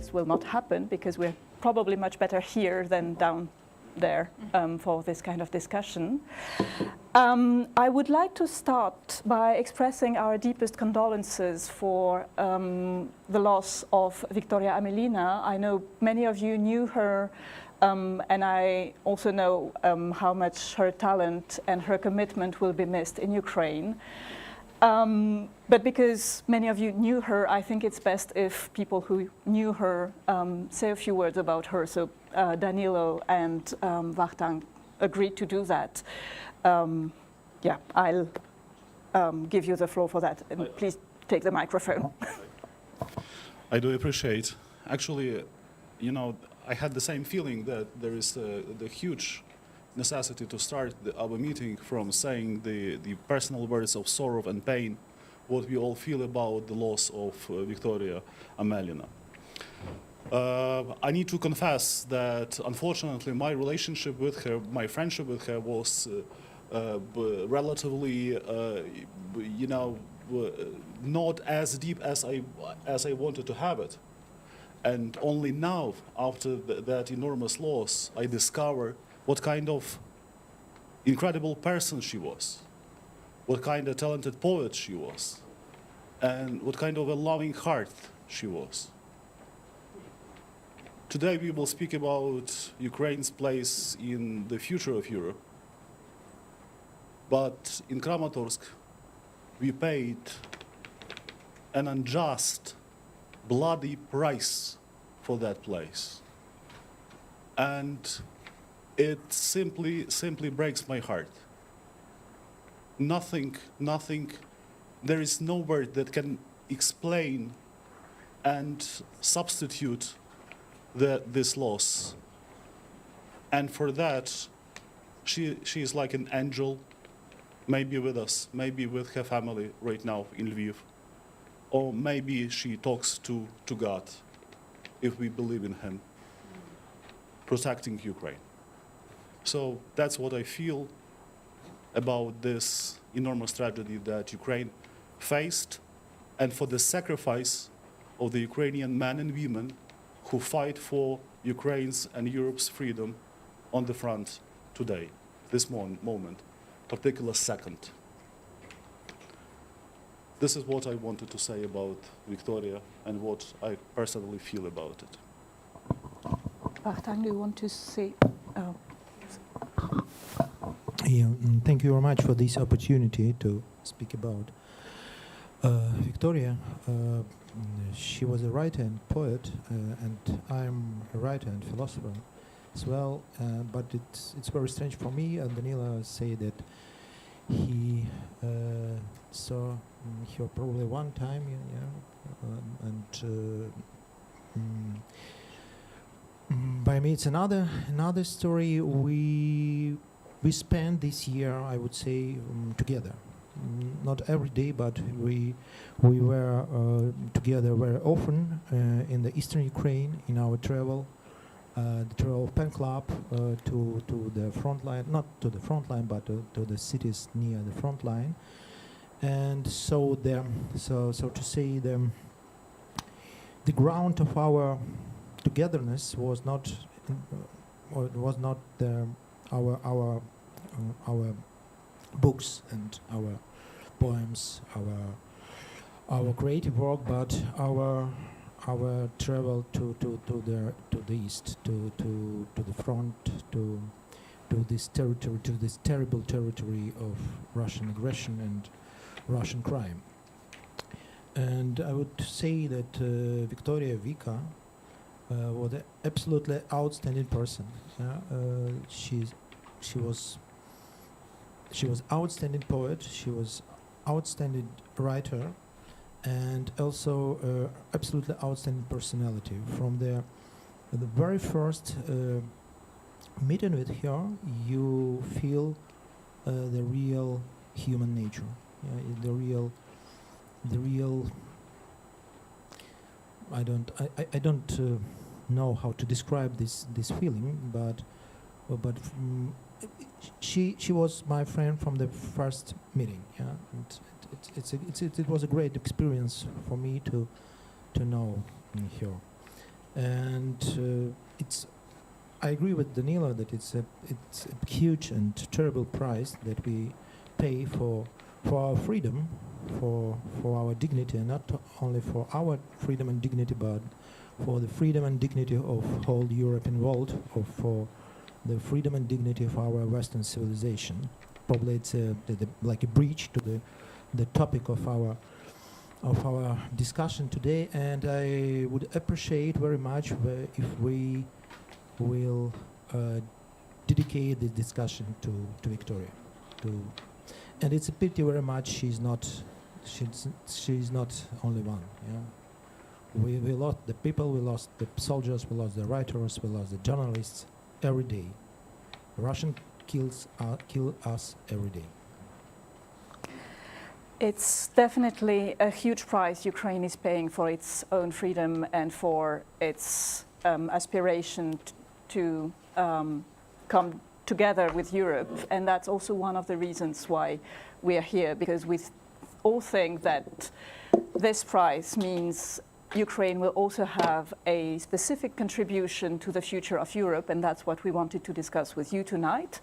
this will not happen because we're probably much better here than down there for this kind of discussion. I would like to start by expressing our deepest condolences for the loss of Victoria Amelina. I know many of you knew her, and I also know how much her talent and her commitment will be missed in Ukraine. But because many of you knew her, I think it's best if people who knew her say a few words about her. So Danilo and Vachtanг agreed to do that. Yeah, I'll give you the floor for that. And please take the microphone. I do appreciate. Actually, you know, I had the same feeling that there is the huge necessity to start our meeting from saying the personal words of sorrow and pain, what we all feel about the loss of Victoria Amelina. I need to confess that, unfortunately, my relationship with her, my friendship with her was relatively, you know, not as deep as I wanted to have it. And only now, after that enormous loss, I discover what kind of incredible person she was, what kind of talented poet she was, and what kind of a loving heart she was. Today we will speak about Ukraine's place in the future of Europe. But in Kramatorsk, we paid an unjust, bloody price for that place. And it simply breaks my heart. Nothing, there is no word that can explain and substitute this loss. And for that, she is like an angel, maybe with us, maybe with her family right now in Lviv. Or maybe she talks to God, if we believe in him, protecting Ukraine. So that's what I feel about this enormous tragedy that Ukraine faced, and for the sacrifice of the Ukrainian men and women who fight for Ukraine's and Europe's freedom on the front today, this moment, particular second. This is what I wanted to say about Victoria and what I personally feel about it. Vachtanг, do you want to say? Yeah, thank you very much for this opportunity to speak about Victoria. She was a writer and poet, and I'm a writer and philosopher as well. But it's very strange for me. And Danilo said that he saw her probably one time, by me it's another story. We spent this year, I would say, together. Not every day, but we were together very often in the eastern Ukraine in our travel, the travel pen club to the front line, not to the front line, but to the cities near the front line. And so to say, the ground of our togetherness was not our books and our poems, our creative work, but our travel to the east, to the front, to this territory, to this terrible territory of Russian aggression and Russian crime. And I would say that Victoria Vika was an absolutely outstanding person. She was outstanding poet. She was outstanding writer, and also absolutely outstanding personality. From the very first meeting with her, you feel the real human nature, the real. I don't know how to describe this feeling, but she was my friend from the first meeting. Yeah, and it was a great experience for me to know her. And I agree with Danilo that it's a huge and terrible price that we pay for our freedom, for our dignity, and not only for our freedom and dignity, but for the freedom and dignity of whole European world, or for the freedom and dignity of our Western civilization. Probably it's like a breach to the topic of our discussion today, and I would appreciate very much if we will dedicate this discussion to Victoria. And it's a pity very much she's not only one. Yeah, we lost the people, we lost the soldiers, we lost the writers, we lost the journalists every day. Russian kill us every day. It's definitely a huge price Ukraine is paying for its own freedom and for its aspiration to come together with Europe. And that's also one of the reasons why we are here, because we all think that this price means Ukraine will also have a specific contribution to the future of Europe, and that's what we wanted to discuss with you tonight.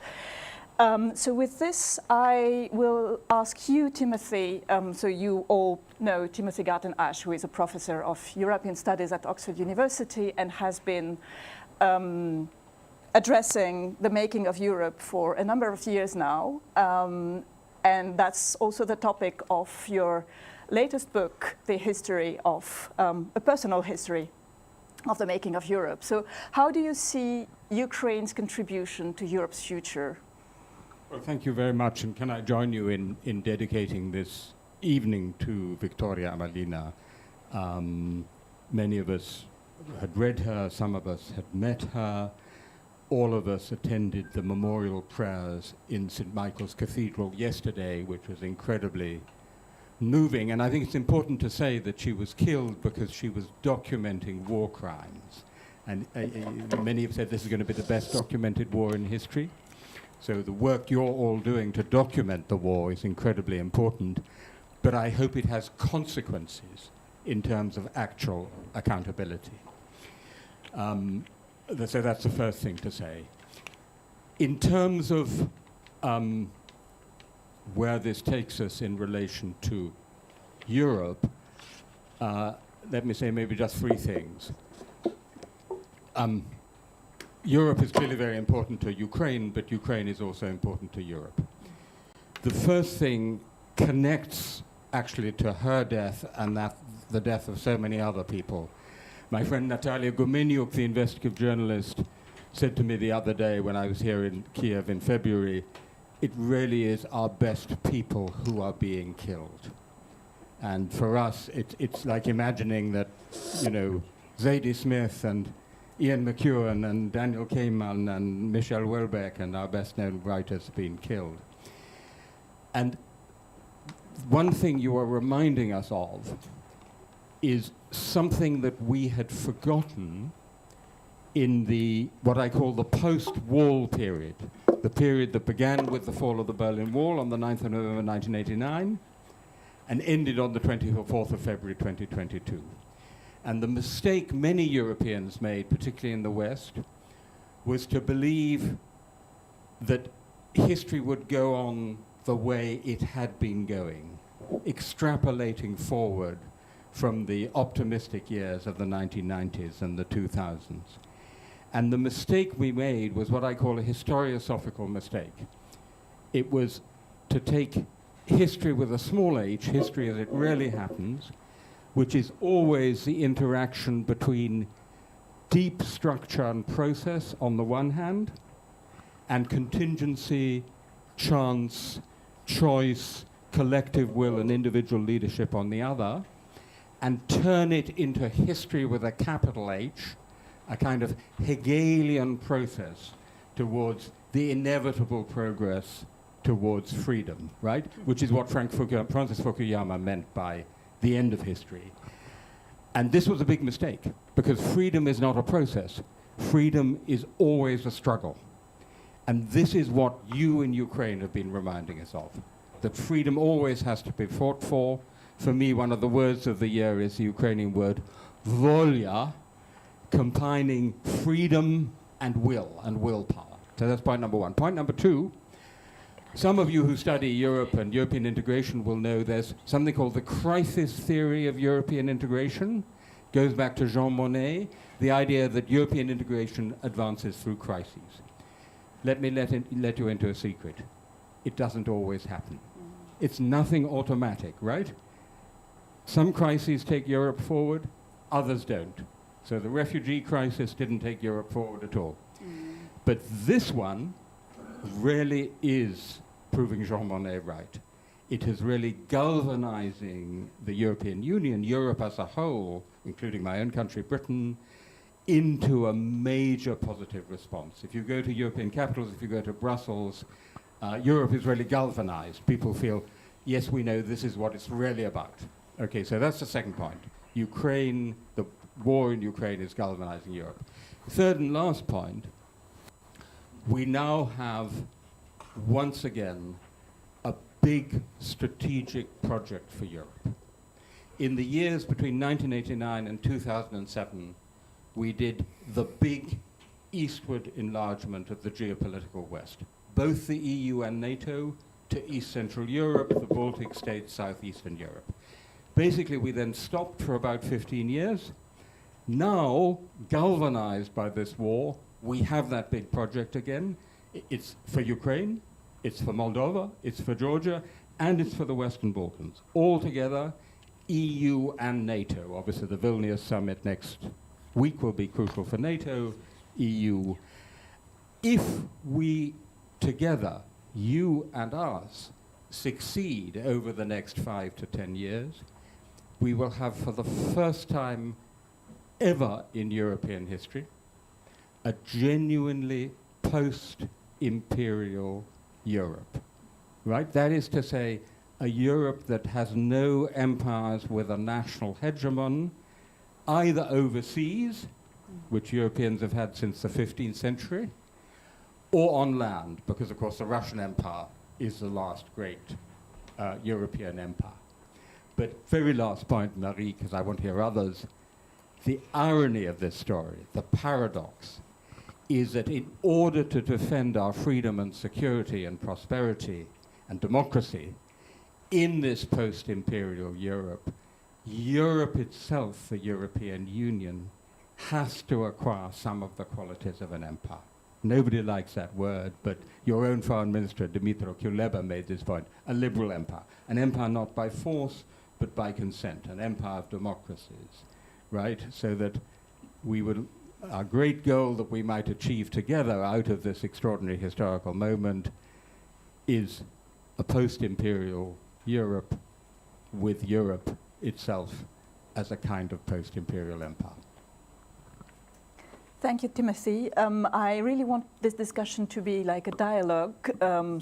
So with this, I will ask you, Timothy, so you all know Timothée Ґартон Еш, who is a professor of European Studies at Oxford University and has been addressing the making of Europe for a number of years now. And that's also the topic of your latest book, the history of, a personal history of the making of Europe. So how do you see Ukraine's contribution to Europe's future? Well, thank you very much, and can I join you in dedicating this evening to Victoria Amalina. Many of us had read her, some of us had met her, all of us attended the memorial prayers in St. Michael's Cathedral yesterday, which was incredibly moving, and I think it's important to say that she was killed because she was documenting war crimes. And many have said this is going to be the best documented war in history. So the work you're all doing to document the war is incredibly important, but I hope it has consequences in terms of actual accountability. So that's the first thing to say. In terms of where this takes us in relation to Europe, let me say maybe just three things. Europe is clearly very important to Ukraine, but Ukraine is also important to Europe. The first thing connects actually to her death and the death of so many other people. My friend Natalia Gumenyuk, the investigative journalist, said to me the other day when I was here in Kiev in February, it really is our best people who are being killed. And for us, it's like imagining that, you know, Zadie Smith and Ian McEwan and Daniel Kahneman and Michel Houellebecq and our best-known writers have been killed. And one thing you are reminding us of is something that we had forgotten in the, what I call the post-wall period, the period that began with the fall of the Berlin Wall on the 9th of November 1989 and ended on the 24th of February 2022. And the mistake many Europeans made, particularly in the West, was to believe that history would go on the way it had been going, extrapolating forward from the optimistic years of the 1990s and the 2000s. And the mistake we made was what I call a historiosophical mistake. It was to take history with a small h, history as it really happens, which is always the interaction between deep structure and process on the one hand, and contingency, chance, choice, collective will, and individual leadership on the other, and turn it into history with a capital H, a kind of Hegelian process towards the inevitable progress towards freedom, right? Which is what Francis Fukuyama meant by the end of history. And this was a big mistake, because freedom is not a process. Freedom is always a struggle. And this is what you in Ukraine have been reminding us of, that freedom always has to be fought for. For me, one of the words of the year is the Ukrainian word volya, combining freedom and willpower. So that's point number one. Point number two, some of you who study Europe and European integration will know there's something called the crisis theory of European integration. Goes back to Jean Monnet, the idea that European integration advances through crises. Let me let you into a secret. It doesn't always happen. It's nothing automatic, right? Some crises take Europe forward, others don't. So the refugee crisis didn't take Europe forward at all. But this one really is proving Jean Monnet right. It is really galvanizing the European Union, Europe as a whole, including my own country, Britain, into a major positive response. If you go to European capitals, if you go to Brussels, Europe is really galvanized. People feel, yes, we know this is what it's really about. Okay, so that's the second point. Ukraine, the war in Ukraine is galvanizing Europe. Third and last point, we now have, once again, a big strategic project for Europe. In the years between 1989 and 2007, we did the big eastward enlargement of the geopolitical West. Both the EU and NATO to East Central Europe, the Baltic states, Southeastern Europe. Basically, we then stopped for about 15 years. Now, galvanized by this war, we have that big project again. It's for Ukraine, it's for Moldova, it's for Georgia, and it's for the Western Balkans. All together, EU and NATO. Obviously, the Vilnius summit next week will be crucial for NATO, EU. If we together, you and us, succeed over the next 5 to 10 years, we will have, for the first time ever in European history, a genuinely post-imperial Europe, right? That is to say, a Europe that has no empires with a national hegemon, either overseas, which Europeans have had since the 15th century, or on land, because of course the Russian Empire is the last great European empire. But very last point, Marie, because I want to hear others, the irony of this story, the paradox, is that in order to defend our freedom and security and prosperity and democracy in this post-imperial Europe, Europe itself, the European Union, has to acquire some of the qualities of an empire. Nobody likes that word, but your own foreign minister, Dmytro Kuleba, made this point, a liberal empire. An empire not by force, but by consent, an empire of democracies, right? So that we would, our great goal that we might achieve together out of this extraordinary historical moment is a post-imperial Europe with Europe itself as a kind of post-imperial empire. Thank you, Timothy. I really want this discussion to be like a dialogue.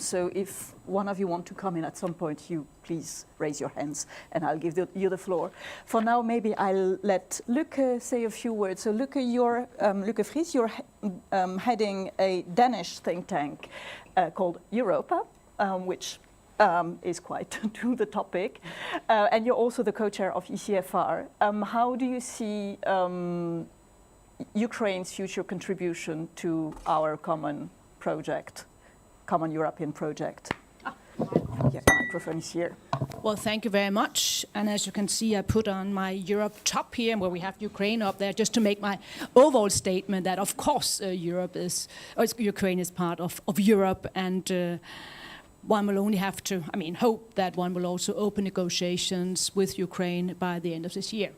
So if one of you want to come in at some point, you please raise your hands and I'll give you the floor. For now, maybe I'll let Lukke say a few words. So Lukke, Lukке Fries, you're heading a Danish think tank called Europa, which is quite to the topic. And you're also the co-chair of ECFR. How do you see Ukraine's future contribution to our common project, common European project? Yeah, microphone is here. Well, thank you very much. And as you can see, I put on my Europe top here, where we have Ukraine up there, just to make my overall statement that, of course, Ukraine is part of Europe, and one will only have to, hope that one will also open negotiations with Ukraine by the end of this year.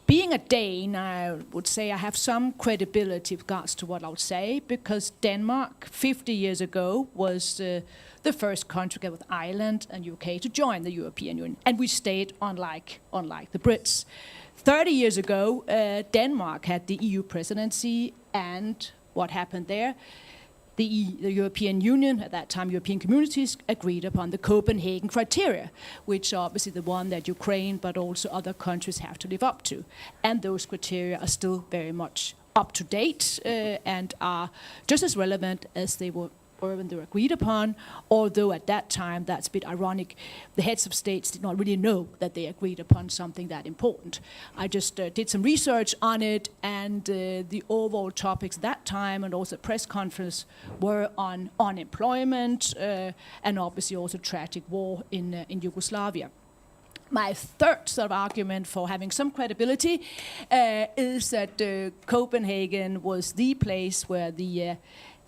Being a Dane, I would say I have some credibility with regards to what I would say, because Denmark, 50 years ago, was the first country together with Ireland and UK to join the European Union. And we stayed unlike the Brits. 30 years ago, Denmark had the EU presidency, and what happened there? The European Union, at that time European communities, agreed upon the Copenhagen criteria, which are obviously the one that Ukraine but also other countries have to live up to. And those criteria are still very much up to date and are just as relevant as they were were when they were agreed upon, although at that time, that's a bit ironic, the heads of states did not really know that they agreed upon something that important. I just did some research on it, and the overall topics that time and also press conference were on unemployment and obviously also tragic war in Yugoslavia. My third sort of argument for having some credibility is that Copenhagen was the place where the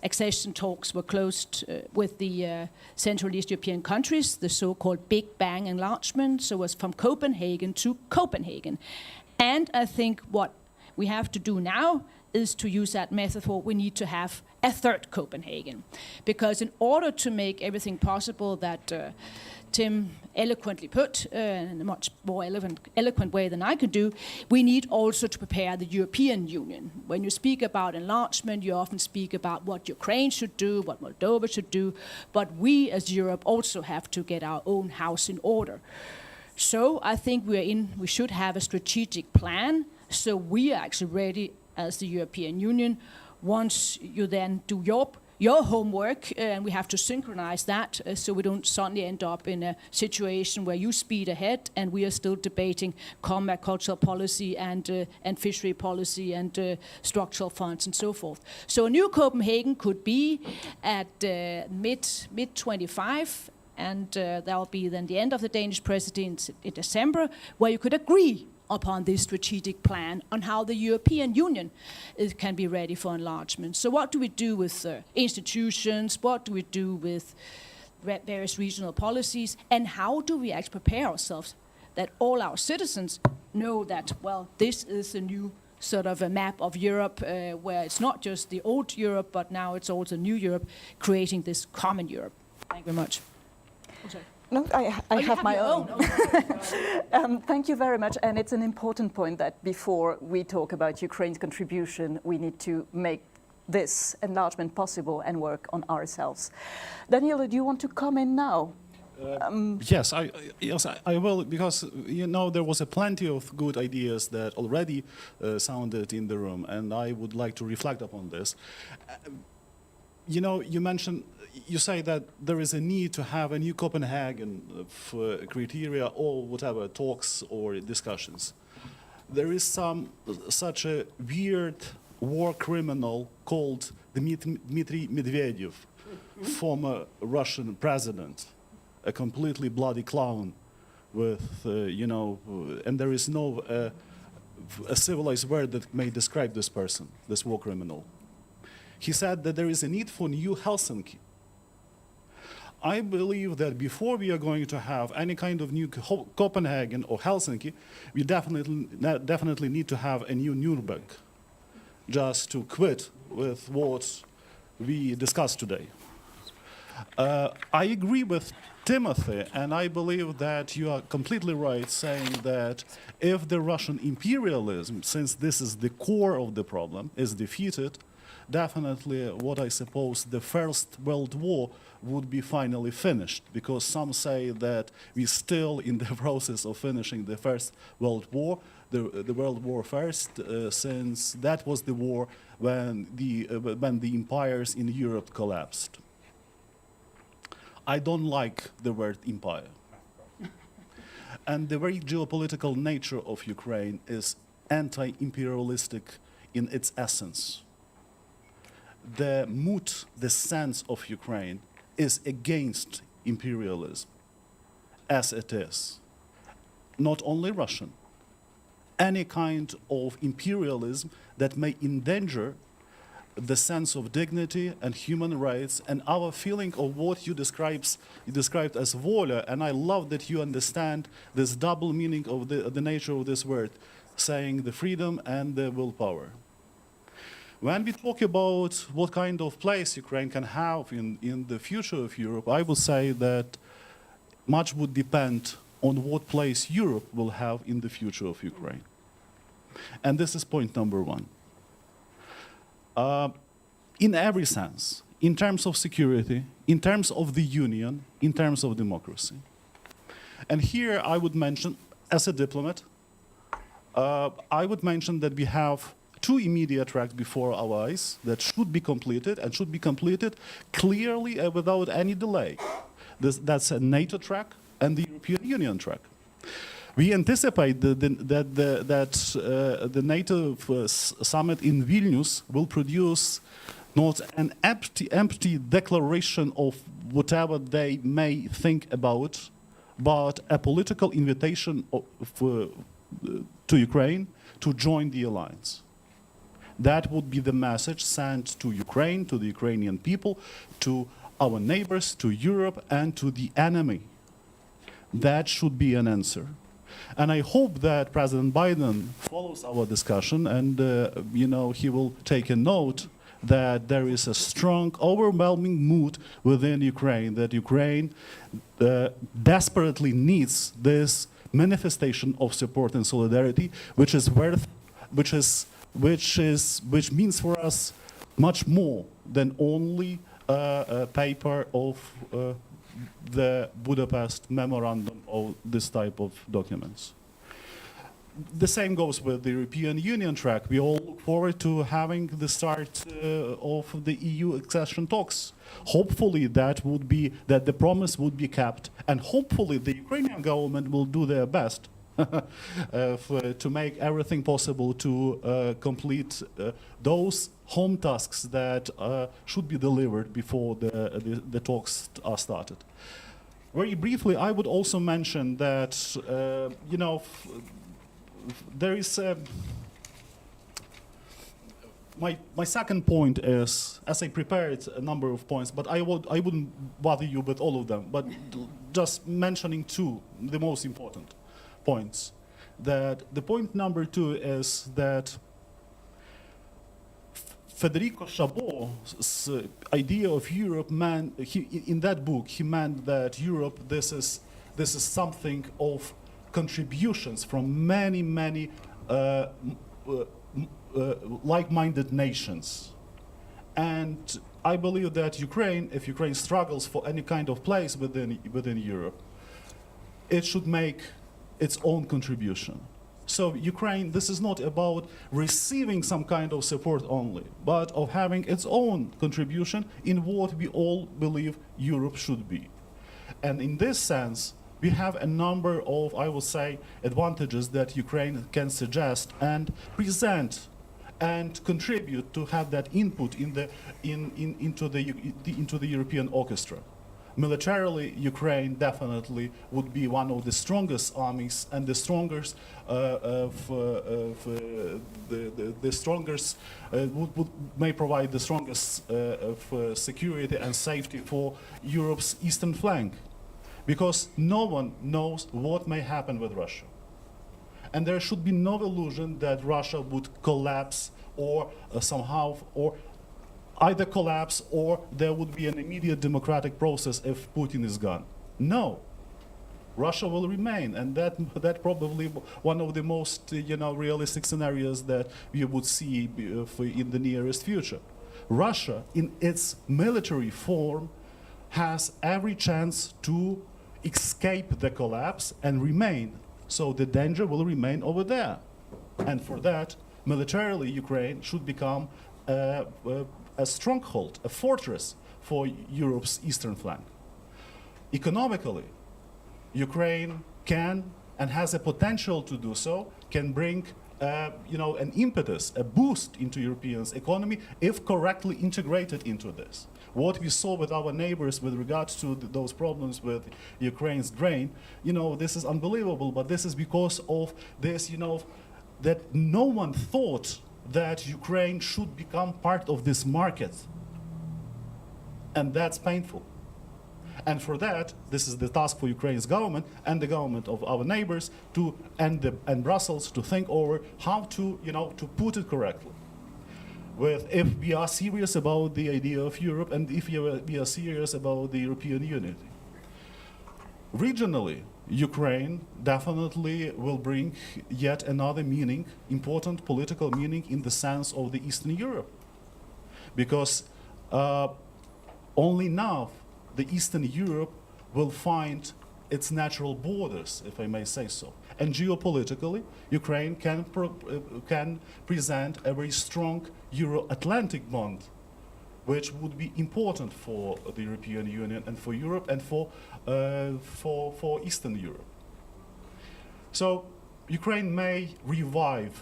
accession talks were closed with the Central East European countries, the so-called Big Bang enlargement. So it was from Copenhagen to Copenhagen. And I think what we have to do now is to use that metaphor. We need to have a third Copenhagen. Because in order to make everything possible that Tim eloquently put, in a much more eloquent way than I could do, we need also to prepare the European Union. When you speak about enlargement, you often speak about what Ukraine should do, what Moldova should do, but we as Europe also have to get our own house in order. So I think we should have a strategic plan, so we are actually ready as the European Union. Once you then do your homework, and we have to synchronize that so we don't suddenly end up in a situation where you speed ahead and we are still debating common agricultural policy and fishery policy and structural funds and so forth. So a new Copenhagen could be at mid 25, and that will be then the end of the Danish presidency in December, where you could agree upon this strategic plan on how the European Union can be ready for enlargement. So what do we do with institutions? What do we do with various regional policies? And how do we actually prepare ourselves that all our citizens know that, well, this is a new sort of a map of Europe where it's not just the old Europe, but now it's also new Europe, creating this common Europe. Thank you very much. Oh, sorry. No, I have my own. Oh, thank you very much. And it's an important point that before we talk about Ukraine's contribution, we need to make this enlargement possible and work on ourselves. Danilo, do you want to come in now? Yes, I will, because there was plenty of good ideas that already sounded in the room, and I would like to reflect upon this. You say that there is a need to have a new Copenhagen criteria or whatever, talks or discussions. There is such a weird war criminal called Dmitry Medvedev, former Russian president, a completely bloody clown with, and there is no a civilized word that may describe this person, this war criminal. He said that there is a need for new Helsinki. I believe that before we are going to have any kind of new Copenhagen or Helsinki, we definitely need to have a new Nuremberg, just to quit with what we discussed today. I agree with Timothy, and I believe that you are completely right saying that if the Russian imperialism, since this is the core of the problem, is defeated, definitely what I suppose the First World War would be finally finished, because some say that we're still in the process of finishing the First World War, the World War First, since that was the war when the empires in Europe collapsed. I don't like the word empire. And the very geopolitical nature of Ukraine is anti-imperialistic in its essence. The mood, the sense of Ukraine is against imperialism, as it is. Not only Russian, any kind of imperialism that may endanger the sense of dignity and human rights and our feeling of what you described as voля, and I love that you understand this double meaning of the nature of this word, saying the freedom and the willpower. When we talk about what kind of place Ukraine can have in the future of Europe, I would say that much would depend on what place Europe will have in the future of Ukraine. And this is point number one. In every sense, in terms of security, in terms of the union, in terms of democracy. And here I would mention, as a diplomat, I would mention that we have two immediate tracks before our eyes that should be completed and should be completed clearly and without any delay. That's a NATO track and the European Union track. We anticipate that the NATO summit in Vilnius will produce not an empty declaration of whatever they may think about, but a political invitation to Ukraine to join the alliance. That would be the message sent to Ukraine, to the Ukrainian people, to our neighbors, to Europe, and to the enemy. That should be an answer. And I hope that President Biden follows our discussion and, he will take a note that there is a strong, overwhelming mood within Ukraine, that Ukraine desperately needs this manifestation of support and solidarity, which means for us much more than only a paper of the Budapest Memorandum or this type of documents. The same goes with the European Union track. We all look forward to having the start of the EU accession talks. Hopefully that the promise would be kept, and hopefully the Ukrainian government will do their best to make everything possible to complete those home tasks that should be delivered before the talks are started. Very briefly, I would also mention that, there is my second point is, as I prepared a number of points, but I wouldn't bother you with all of them, but just mentioning two, the most important points. That the point number two is that Federico Chabot's idea of Europe in that book, he meant that Europe, this is something of contributions from many like-minded nations. And I believe that Ukraine, if Ukraine struggles for any kind of place within Europe, it should make its own contribution. So Ukraine, this is not about receiving some kind of support only, but of having its own contribution in what we all believe Europe should be. And in this sense, we have a number of, I would say, advantages that Ukraine can suggest and present and contribute to have that input into the European orchestra. Militarily, Ukraine definitely would be one of the strongest armies and the strongest, may provide the strongest security and safety for Europe's eastern flank, because no one knows what may happen with Russia. And there should be no illusion that Russia would collapse or somehow, or either collapse or there would be an immediate democratic process if Putin is gone. No, Russia will remain, and that probably one of the most realistic scenarios that we would see in the nearest future. Russia, in its military form, has every chance to escape the collapse and remain. So the danger will remain over there, and for that, militarily, Ukraine should become a stronghold, a fortress for Europe's eastern flank. Economically, Ukraine can and has a potential to do so, can bring an impetus, a boost into Europeans' economy if correctly integrated into this. What we saw with our neighbors with regards to those problems with Ukraine's grain, this is unbelievable, but this is because of this, that no one thought that Ukraine should become part of this market. And that's painful. And for that, this is the task for Ukraine's government and the government of our neighbors and Brussels to think over how to put it correctly. If we are serious about the idea of Europe and if we are serious about the European unity. Regionally, Ukraine definitely will bring yet another meaning, important political meaning in the sense of the Eastern Europe. Because only now the Eastern Europe will find its natural borders, if I may say so. And geopolitically, Ukraine can present a very strong Euro-Atlantic bond, which would be important for the European Union and for Europe and for Eastern Europe. So Ukraine may revive,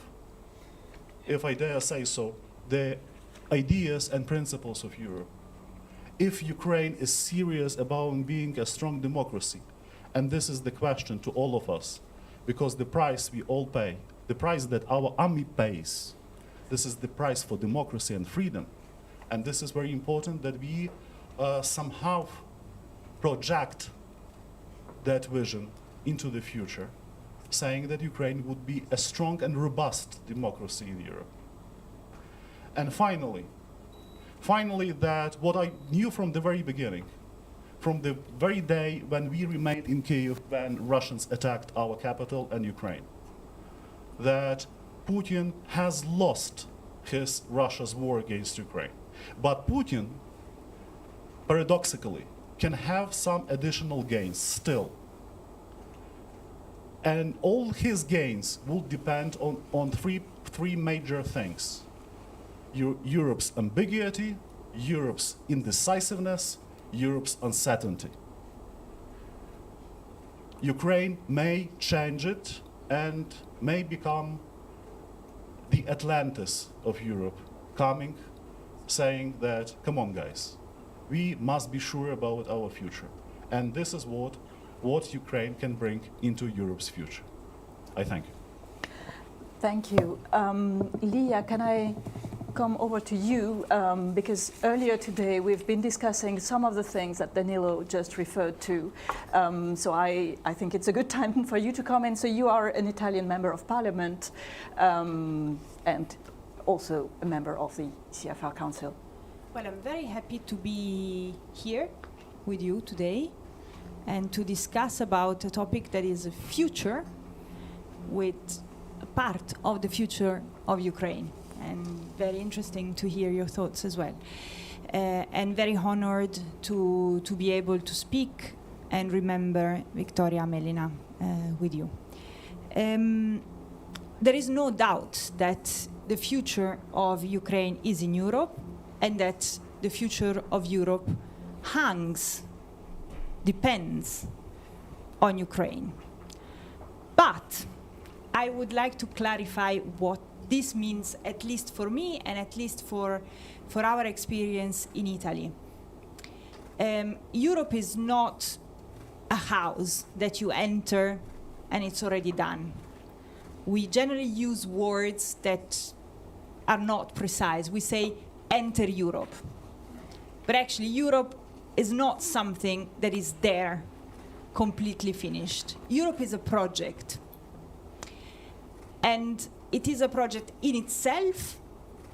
if I dare say so, the ideas and principles of Europe. If Ukraine is serious about being a strong democracy, and this is the question to all of us, because the price we all pay, the price that our army pays, this is the price for democracy and freedom. And this is very important that we somehow project that vision into the future, saying that Ukraine would be a strong and robust democracy in Europe. And finally, that what I knew from the very beginning, from the very day when we remained in Kyiv, when Russians attacked our capital and Ukraine, that Putin has lost Russia's war against Ukraine. But Putin, paradoxically, can have some additional gains still. And all his gains will depend on three major things: Europe's ambiguity, Europe's indecisiveness, Europe's uncertainty. Ukraine may change it and may become the Atlantis of Europe, coming, saying that, come on guys, we must be sure about our future. And this is what Ukraine can bring into Europe's future. I thank you. Thank you. Lija, can I come over to you? Because earlier today we've been discussing some of the things that Danilo just referred to. So I think it's a good time for you to come in. So you are an Italian member of parliament and also a member of the CFR Council. Well, I'm very happy to be here with you today and to discuss about a topic that is a future with a part of the future of Ukraine. And very interesting to hear your thoughts as well. And very honored to be able to speak and remember Victoria Amelina with you. There is no doubt that the future of Ukraine is in Europe and that the future of Europe depends on Ukraine. But I would like to clarify what this means, at least for me and at least for our experience in Italy. Europe is not a house that you enter and it's already done. We generally use words that are not precise. We say, enter Europe. But actually, Europe is not something that is there, completely finished. Europe is a project. And it is a project in itself,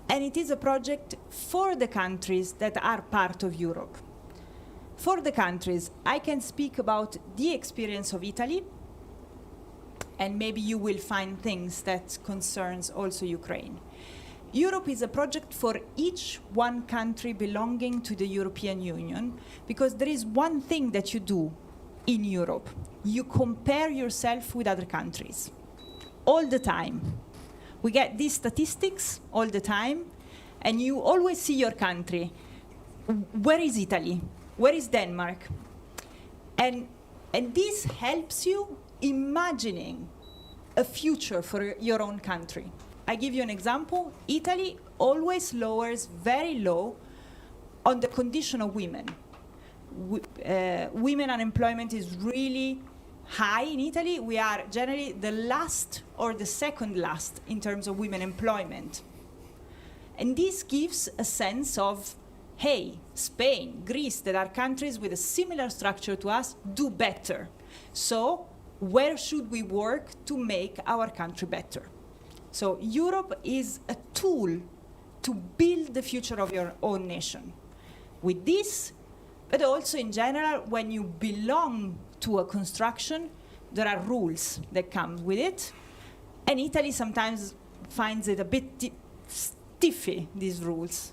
and it is a project for the countries that are part of Europe. For the countries, I can speak about the experience of Italy, and maybe you will find things that concerns also Ukraine. Europe is a project for each one country belonging to the European Union, because there is one thing that you do in Europe. You compare yourself with other countries all the time. We get these statistics all the time, and you always see your country. Where is Italy? Where is Denmark? And this helps you imagining a future for your own country. I give you an example. Italy always lowers very low on the condition of women. Women unemployment is really high in Italy. We are generally the last or the second last in terms of women employment. And this gives a sense of, hey, Spain, Greece, that are countries with a similar structure to us, do better. So where should we work to make our country better? So Europe is a tool to build the future of your own nation. With this, but also in general, when you belong to a construction, there are rules that come with it. And Italy sometimes finds it a bit stiffy, these rules,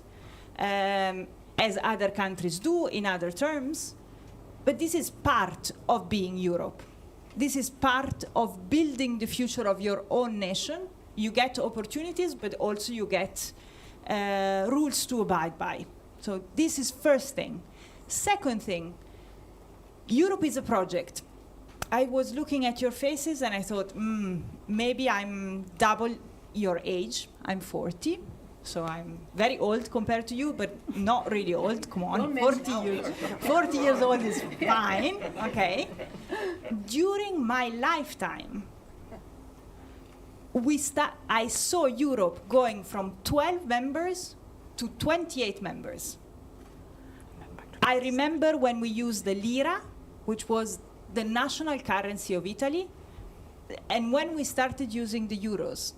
as other countries do in other terms. But this is part of being Europe. this is part of building the future of your own nation. You get opportunities, but also you get rules to abide by. So this is first thing. Second thing, Europe is a project. I was looking at your faces and I thought, maybe I'm double your age. I'm 40, so I'm very old compared to you, but not really old. Come on, 40 years old is fine, okay. During my lifetime, I saw Europe going from 12 members to 28 members. I remember when we used the lira, which was the national currency of Italy, and when we started using the euros.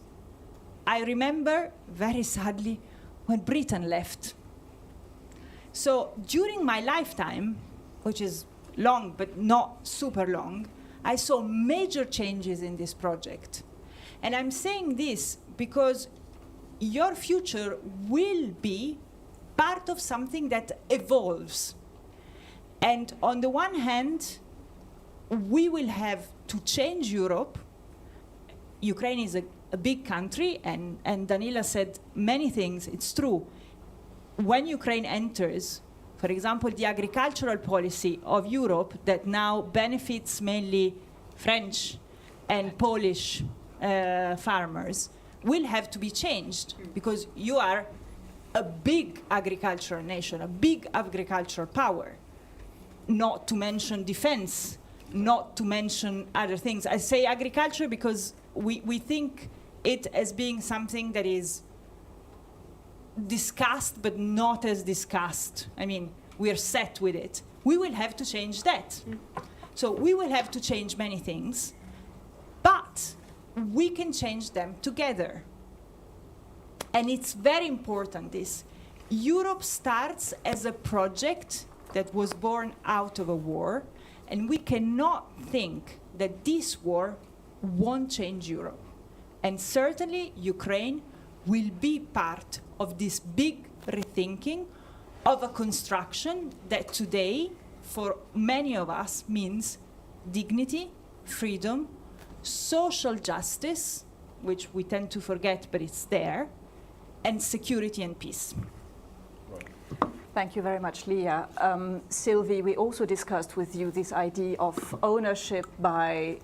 I remember, very sadly, when Britain left. So during my lifetime, which is long but not super long, I saw major changes in this project. And I'm saying this because your future will be part of something that evolves. And on the one hand, we will have to change Europe. Ukraine is a big country, and Danila said many things. It's true. When Ukraine enters, for example, the agricultural policy of Europe that now benefits mainly French and Polish farmers will have to be changed, because you are a big agricultural nation, a big agricultural power, not to mention defense, not to mention other things. I say agriculture because we think it as being something that is discussed but not as discussed. I mean, we are set with it. We will have to change that. So we will have to change many things, but we can change them together. And it's very important this. Europe starts as a project that was born out of a war, and we cannot think that this war won't change Europe. And certainly Ukraine will be part of this big rethinking of a construction that today, for many of us, means dignity, freedom, social justice, which we tend to forget, but it's there, and security and peace. Thank you very much, Leah. Sylvie, we also discussed with you this idea of ownership by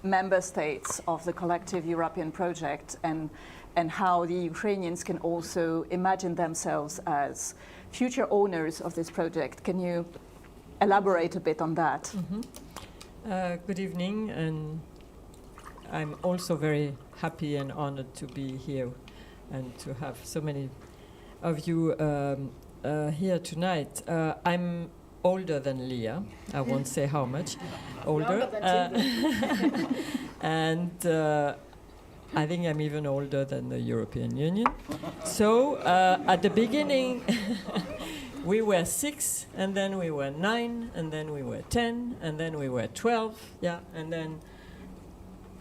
member states of the collective European project, and how the Ukrainians can also imagine themselves as future owners of this project. Can you elaborate a bit on that? Good evening, and I'm also very happy and honored to be here and to have so many of you here tonight. I'm older than Leah. I won't say how much older. And I think I'm even older than the European Union. So at the beginning, we were 6, and then we were 9, and then we were 10, and then we were 12, yeah, and then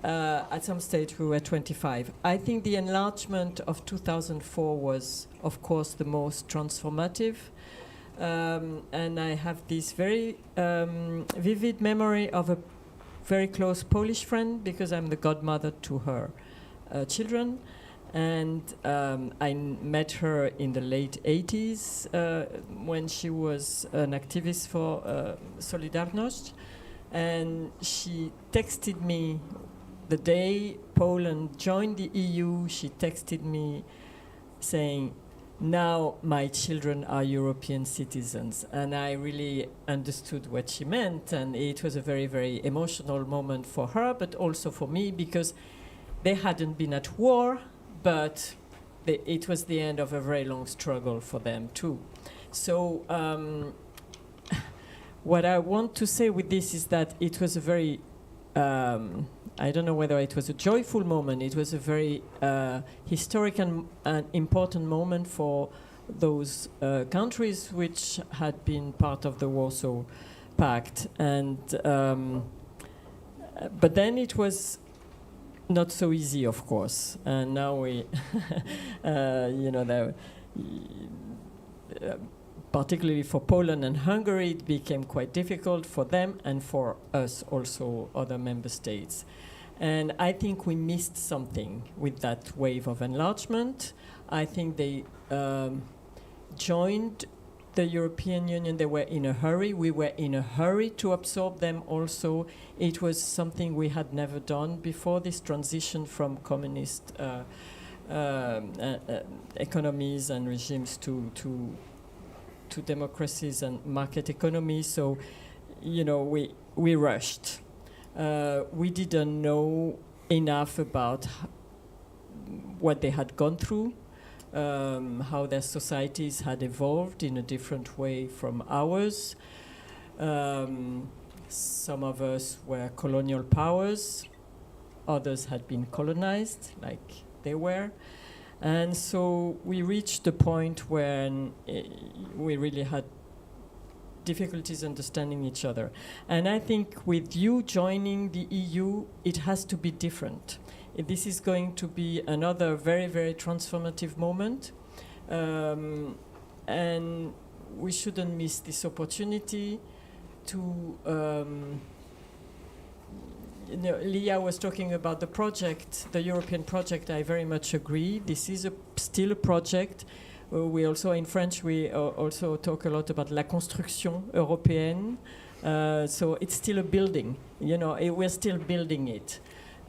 at some stage we were 25. I think the enlargement of 2004 was, of course, the most transformative. And I have this very vivid memory of a very close Polish friend, because I'm the godmother to her children. And I met her in the late 80s when she was an activist for Solidarność. And she texted me the day Poland joined the EU. She texted me saying, "Now my children are European citizens." And I really understood what she meant. And it was a very, very emotional moment for her, but also for me, because they hadn't been at war, but it was the end of a very long struggle for them too. So what I want to say with this is that it was a very, I don't know whether it was a joyful moment. It was a very historic and important moment for those countries which had been part of the Warsaw Pact. And but then it was not so easy, of course. And now we, you know, particularly for Poland and Hungary, it became quite difficult for them and for us also, other member states. And I think we missed something with that wave of enlargement. I think they joined the European Union. They were in a hurry. We were in a hurry to absorb them also. It was something we had never done before, this transition from communist economies and regimes to democracies and market economy. So, you know, we rushed. We didn't know enough about what they had gone through, how their societies had evolved in a different way from ours. Some of us were colonial powers, others had been colonized, like they were. And so we reached a point when we really had difficulties understanding each other. And I think with you joining the EU, it has to be different. This is going to be another very, very transformative moment. And we shouldn't miss this opportunity to, you know, Lea was talking about the project, the European project. I very much agree. This is still a project. We also, in French, we also talk a lot about la construction européenne. So it's still a building, you know, we're still building it.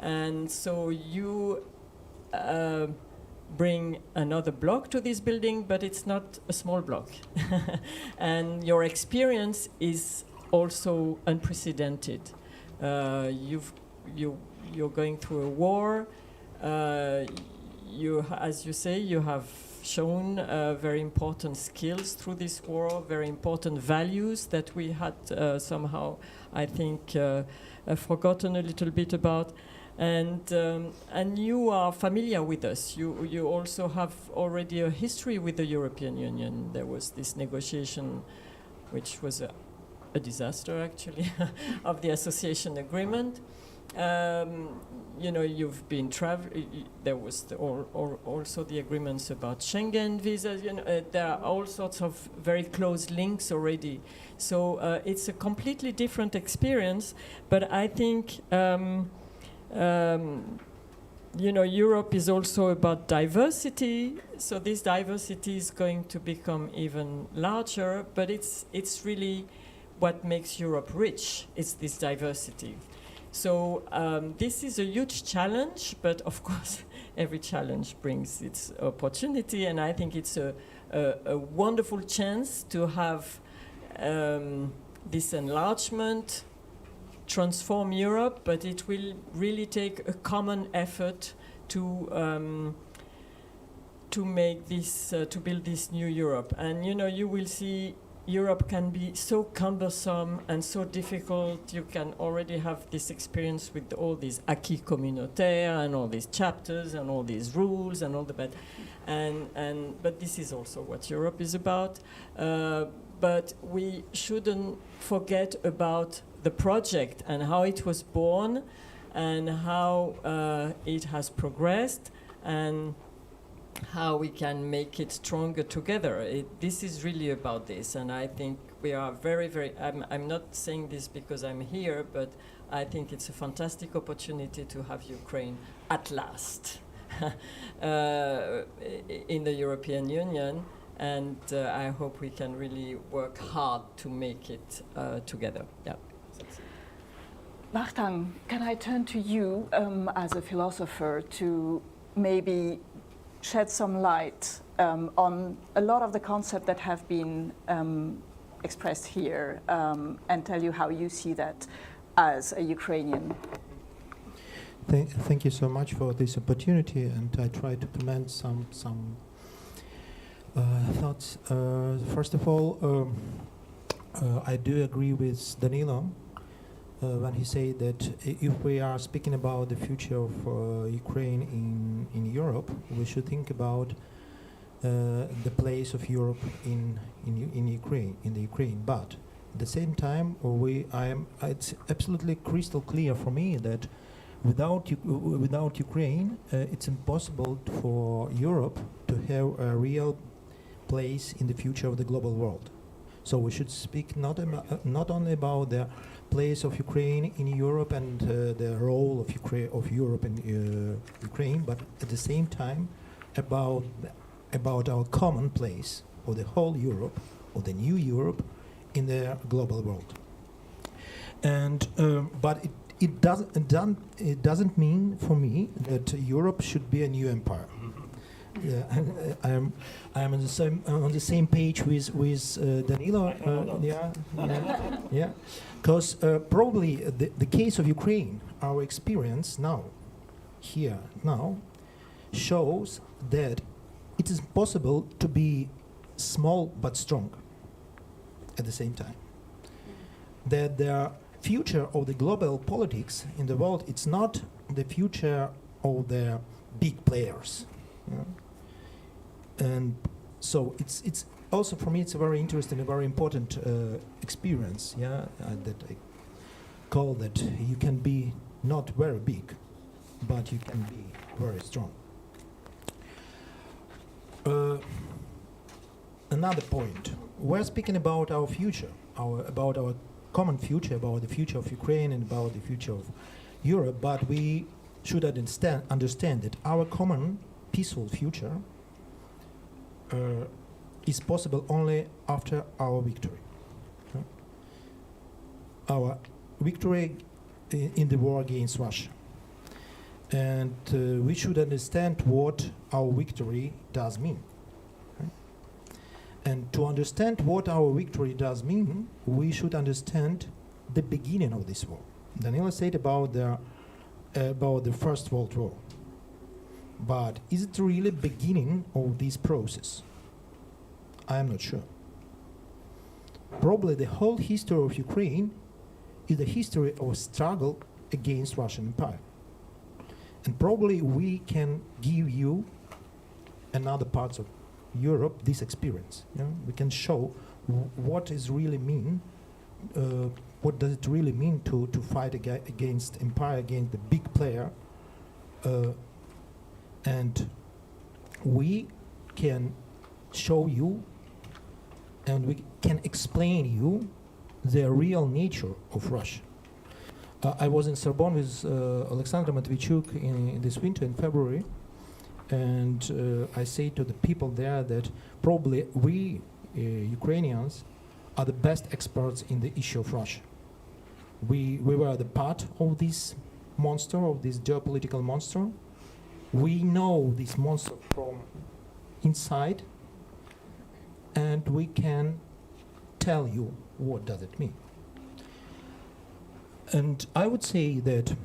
And so you bring another block to this building, but it's not a small block. And your experience is also unprecedented. You're going through a war. As you say, you have shown very important skills through this war, very important values that we had somehow, I think, forgotten a little bit about. And you are familiar with us. You also have already a history with the European Union. There was this negotiation, which was a disaster, actually, of the association agreement. You know, you've been traveling. There was also the agreements about Schengen visas. You know, there are all sorts of very close links already. So it's a completely different experience. But I think, you know, Europe is also about diversity. So this diversity is going to become even larger. But it's really what makes Europe rich. It's this diversity. So this is a huge challenge, but of course every challenge brings its opportunity, and I think it's a wonderful chance to have this enlargement transform Europe, but it will really take a common effort to make this, to build this new Europe. And you know, you will see Europe can be so cumbersome and so difficult. You can already have this experience with all these acquis communautaires and all these chapters and all these rules and all the bad. But this is also what Europe is about. But we shouldn't forget about the project and how it was born and how it has progressed and how we can make it stronger together. This is really about this, and I think we are very, very, I'm not saying this because I'm here, but I think it's a fantastic opportunity to have Ukraine at last in the European Union, and I hope we can really work hard to make it together. Yeah. Wachtanг, can I turn to you as a philosopher to maybe shed some light on a lot of the concepts that have been expressed here and tell you how you see that as a Ukrainian? Thank you so much for this opportunity, and I try to comment some thoughts. First of all, I do agree with Danilo when he said that if we are speaking about the future of Ukraine in Europe, we should think about the place of Europe in Ukraine. But at the same time, it's absolutely crystal clear for me that without Ukraine, it's impossible for Europe to have a real place in the future of the global world. So we should speak not only about the place of Ukraine in Europe and the role of Europe in Ukraine, but at the same time about our common place of the whole Europe, or the new Europe, in the global world. And but it doesn't mean for me that Europe should be a new empire. I am on the same page with Danilo. Because probably the case of Ukraine, our experience now, shows that it is possible to be small but strong at the same time. That the future of the global politics in the world, it's not the future of the big players. And so it's also, for me, it's a very interesting, a very important experience, that I call that you can be not very big, but you can be very strong. Another point, we're speaking about our future, about our common future, about the future of Ukraine and about the future of Europe, but we should understand that our common peaceful future is possible only after our victory. Our victory in the war against Russia. And we should understand what our victory does mean. And to understand what our victory does mean, we should understand the beginning of this war. Danilo said about the First World War. But is it really beginning of this process? I am not sure. Probably the whole history of Ukraine is the history of a struggle against Russian Empire. And probably we can give you another parts of Europe this experience. We can show what is really mean, what does it really mean to fight against empire, against the big player, and we can show you and we can explain you the real nature of Russia. I was in Sorbonne with Alexander Matvichuk in this winter in February, and I say to the people there that probably we Ukrainians are the best experts in the issue of Russia. We were the part of this monster, of this geopolitical monster. We know this monster from inside, and we can tell you what does it mean. And I would say that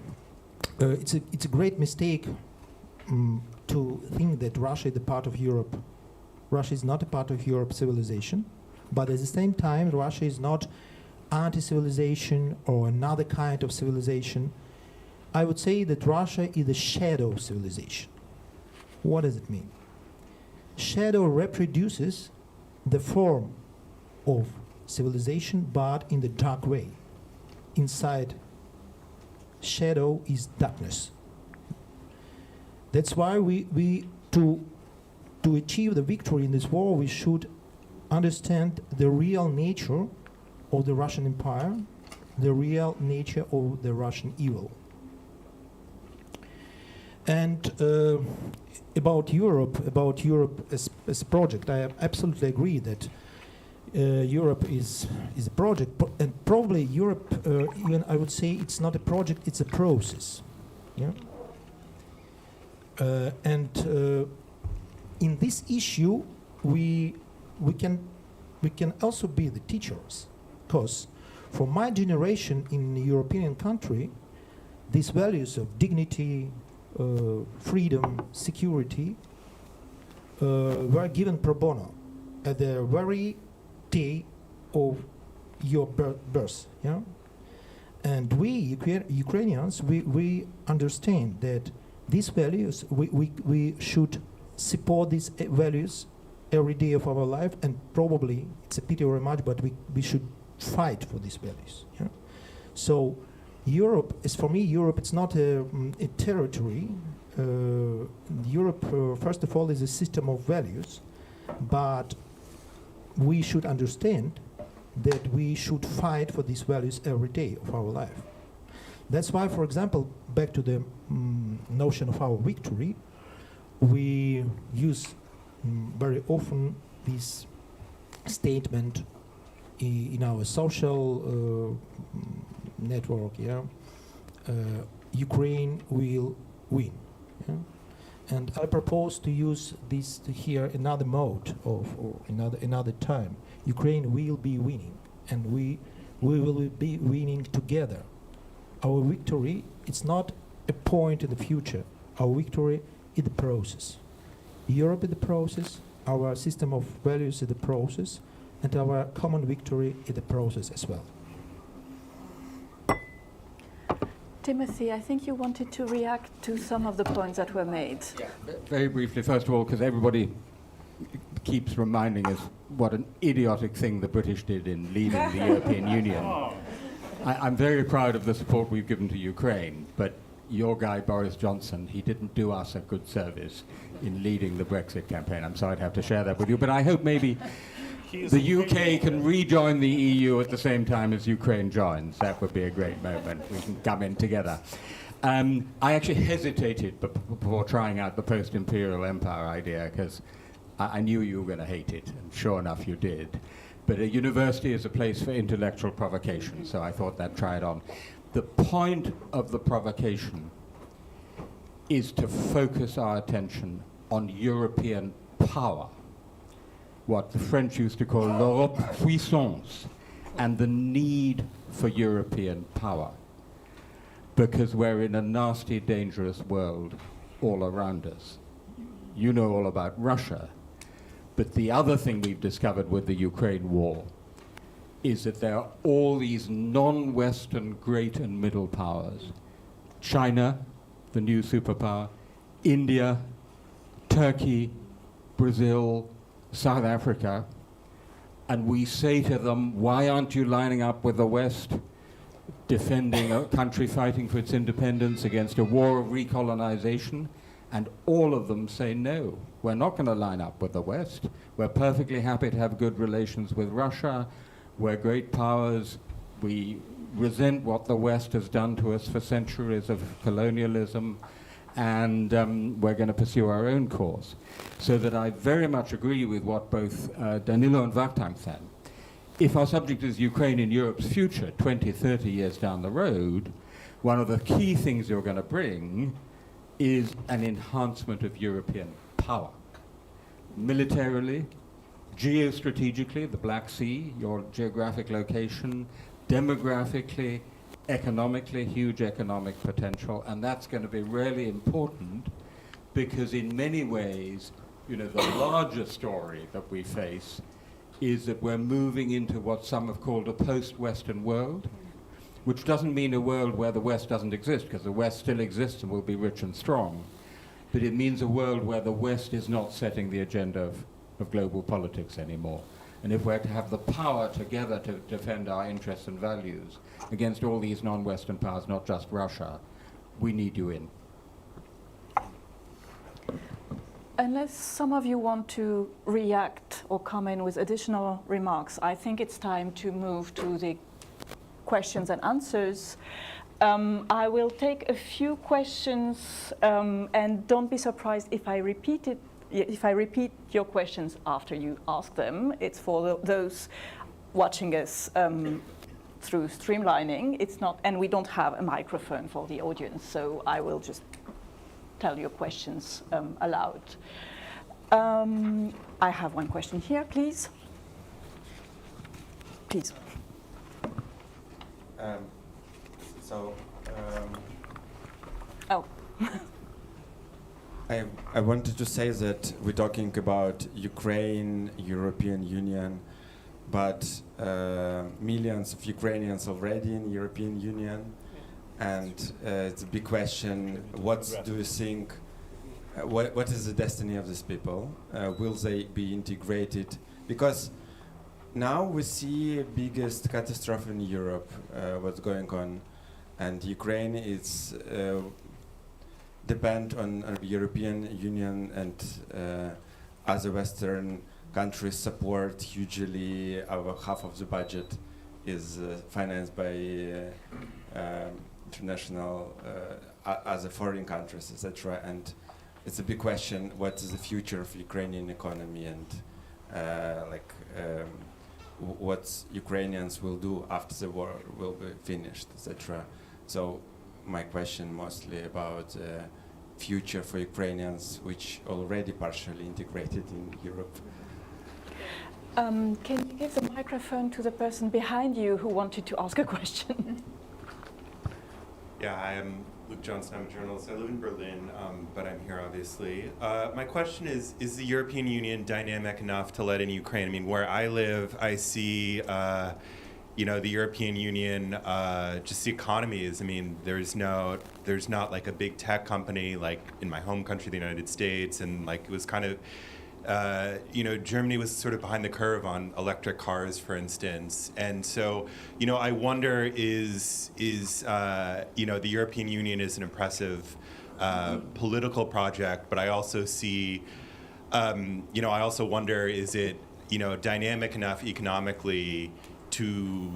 it's a great mistake to think that Russia is a part of Europe. Russia is not a part of Europe's civilization, but at the same time, Russia is not anti-civilization or another kind of civilization. I would say that Russia is a shadow of civilization. What does it mean? Shadow reproduces the form of civilization, but in the dark way. Inside shadow is darkness. That's why we to achieve the victory in this war, we should understand the real nature of the Russian Empire, the real nature of the Russian evil. And about Europe as a project, I absolutely agree that Europe is a project, and probably Europe, even I would say it's not a project, it's a process. And in this issue, we can also be the teachers, because for my generation in a European country, these values of dignity, freedom, security were given pro bono at the very day of your birth. And we Ukrainians, we understand that these values, we should support these values every day of our life, and probably, it's a pity very much, but we should fight for these values. So Europe is, for me, Europe, it's not a territory. Europe, first of all, is a system of values, but we should understand that we should fight for these values every day of our life. That's why, for example, back to the notion of our victory, we use very often this statement in our social network, Ukraine will win. Yeah? And I propose to use this here another mode or another time. Ukraine will be winning, and we will be winning together. Our victory, it's not a point in the future. Our victory is the process. Europe is the process, our system of values is the process, and our common victory is the process as well. Timothy, I think you wanted to react to some of the points that were made. Yeah, very briefly, first of all, because everybody keeps reminding us what an idiotic thing the British did in leaving the European Union. I'm very proud of the support we've given to Ukraine, but your guy, Boris Johnson, he didn't do us a good service in leading the Brexit campaign. I'm sorry to have to share that with you, but I hope maybe the UK can rejoin the EU at the same time as Ukraine joins. That would be a great moment. We can come in together. I actually hesitated before trying out the post-imperial empire idea because I knew you were going to hate it, and sure enough you did. But a university is a place for intellectual provocation, so I thought I'd try it on. The point of the provocation is to focus our attention on European power, what the French used to call l'Europe puissance, and the need for European power, because we're in a nasty, dangerous world all around us. You know all about Russia, but the other thing we've discovered with the Ukraine war is that there are all these non-Western great and middle powers. China, the new superpower, India, Turkey, Brazil, South Africa, and we say to them, why aren't you lining up with the West, defending a country fighting for its independence against a war of recolonization? And all of them say, no, we're not going to line up with the West. We're perfectly happy to have good relations with Russia. We're great powers. We resent what the West has done to us for centuries of colonialism, and we're going to pursue our own course. So that I very much agree with what both Danilo and Vachtanг said. If our subject is Ukraine in Europe's future, 20, 30 years down the road, one of the key things you're going to bring is an enhancement of European power. Militarily, geostrategically, the Black Sea, your geographic location, demographically, economically, huge economic potential, and that's going to be really important because in many ways, you know, the larger story that we face is that we're moving into what some have called a post-Western world, which doesn't mean a world where the West doesn't exist, because the West still exists and will be rich and strong, but it means a world where the West is not setting the agenda of global politics anymore. And if we're to have the power together to defend our interests and values against all these non-Western powers, not just Russia, we need you in. Unless some of you want to react or come in with additional remarks, I think it's time to move to the questions and answers. I will take a few questions, and don't be surprised if I repeat your questions after you ask them. It's for those watching us through streamlining. It's not, and we don't have a microphone for the audience, so I will just tell your questions aloud. I have one question here, please. Please. Oh. I wanted to say that we're talking about Ukraine, European Union, but millions of Ukrainians already in European Union, and it's a big question, what do you think, what is the destiny of these people? Will they be integrated? Because now we see biggest catastrophe in Europe, what's going on, and Ukraine is depend on European Union and other Western countries support hugely. Over half of the budget is financed by international, other foreign countries, etc. And it's a big question: what is the future of Ukrainian economy, and what Ukrainians will do after the war will be finished, etc. So my question mostly about future for Ukrainians, which already partially integrated in Europe. Can you give the microphone to the person behind you who wanted to ask a question? Yeah, I'm Luke Johnson. I'm a journalist. I live in Berlin, but I'm here obviously. My question is the European Union dynamic enough to let in Ukraine? I mean, where I live, I see, the European Union, just the economies. I mean, there's not like a big tech company like in my home country, the United States, and like it was kind of, Germany was sort of behind the curve on electric cars, for instance. And so, I wonder is the European Union is an impressive political project, but I also see, I also wonder, is it, dynamic enough economically to,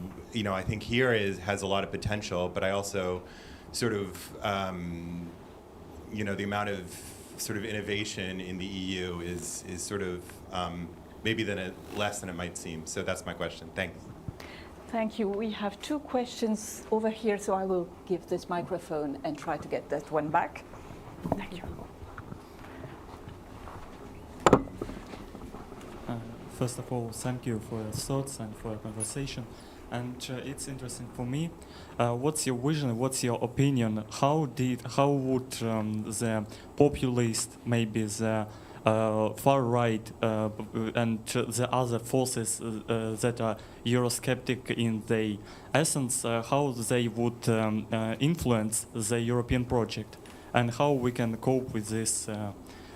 I think here has a lot of potential, but I also sort of, the amount of sort of innovation in the EU is sort of maybe less than it might seem. So that's my question. Thanks. Thank you. We have two questions over here, so I will give this microphone and try to get that one back. Thank you. First of all, thank you for your thoughts and for your conversation. And it's interesting for me. What's your vision? What's your opinion? How would the populist, maybe the far right, and the other forces that are Eurosceptic in their essence, how they would influence the European project, and how we can cope with this,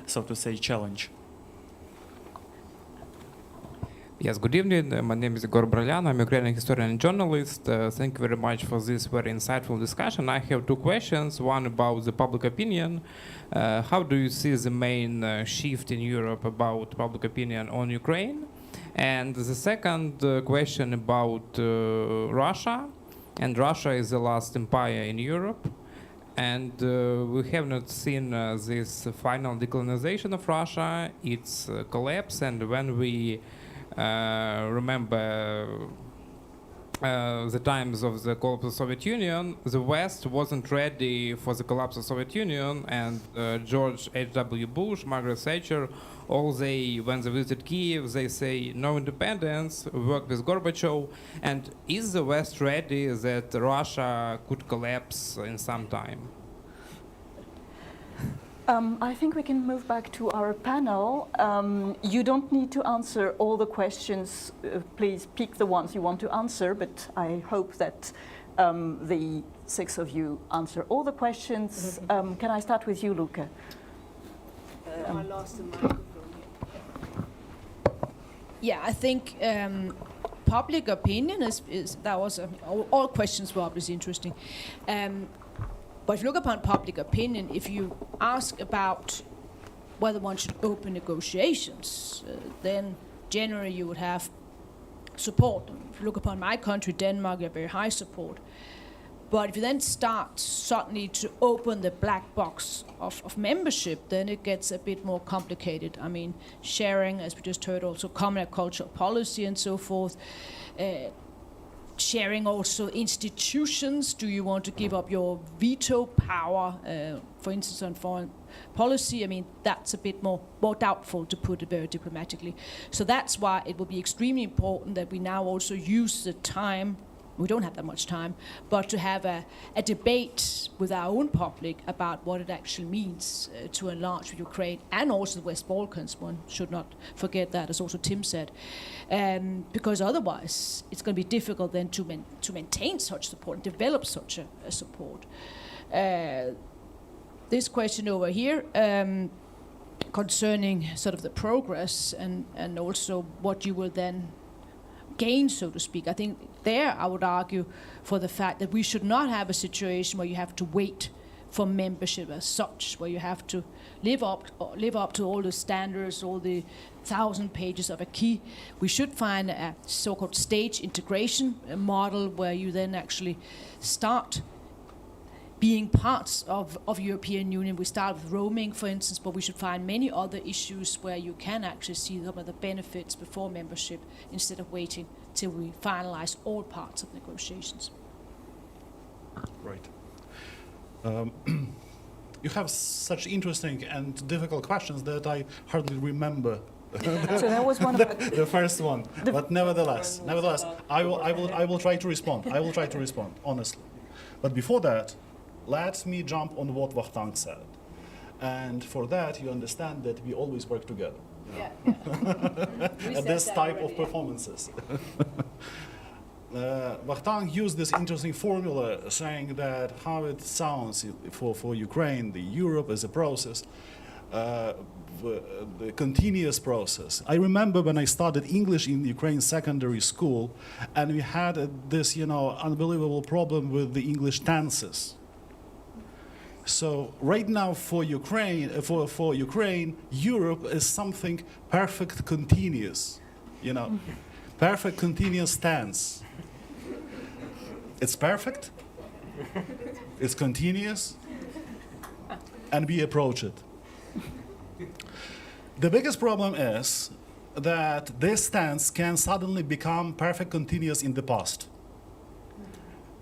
so to say, challenge? Yes, good evening. My name is Igor Bralyan. I'm a Ukrainian historian and journalist. Thank you very much for this very insightful discussion. I have two questions. One about the public opinion. How do you see the main shift in Europe about public opinion on Ukraine? And the second question about Russia. And Russia is the last empire in Europe. And we have not seen this final decolonization of Russia, its collapse. And when we remember the times of the collapse of the Soviet Union, the West wasn't ready for the collapse of the Soviet Union, and George H.W. Bush, Margaret Thatcher, when they visited Kiev, they say no independence, work with Gorbachev. And is the West ready that Russia could collapse in some time? I think we can move back to our panel. You don't need to answer all the questions. Please pick the ones you want to answer, but I hope that the six of you answer all the questions. Can I start with you, Luca? I lost the microphone here. Yeah, I think public opinion is that was all questions were obviously interesting. But if you look upon public opinion, if you ask about whether one should open negotiations, then generally you would have support. If you look upon my country, Denmark, you have very high support. But if you then start suddenly to open the black box of membership, then it gets a bit more complicated. I mean, sharing, as we just heard, also common agricultural policy and so forth. Sharing also institutions. Do you want to give up your veto power, for instance, on foreign policy? I mean, that's a bit more doubtful, to put it very diplomatically. So that's why it will be extremely important that we now also use the time. We don't have that much time, but to have a debate with our own public about what it actually means to enlarge Ukraine and also the West Balkans. One should not forget that, as also Tim said, because otherwise it's going to be difficult then to maintain such support and develop such a support. This question over here concerning sort of the progress and also what you will then gain, so to speak. I think there I would argue for the fact that we should not have a situation where you have to wait for membership as such, where you have to live up to all the standards, all the 1,000 pages of acquis. We should find a so-called stage integration model where you then actually start being parts of European Union. We start with roaming, for instance, but we should find many other issues where you can actually see some of the benefits before membership instead of waiting till we finalize all parts of negotiations. Right. You have such interesting and difficult questions that I hardly remember. So that was one of the first one. But nevertheless, I will try to respond. I will try to respond honestly. But before that, let me jump on what Wachtang said. And for that, you understand that we always work together. Yeah. At this type of performances. Wachtang used this interesting formula saying that how it sounds for Ukraine, the Europe as a process, the continuous process. I remember when I studied English in Ukraine secondary school, and we had this, unbelievable problem with the English tenses. So right now for Ukraine, Europe is something perfect continuous, perfect continuous tense. It's perfect, it's continuous, and we approach it. The biggest problem is that this tense can suddenly become perfect continuous in the past,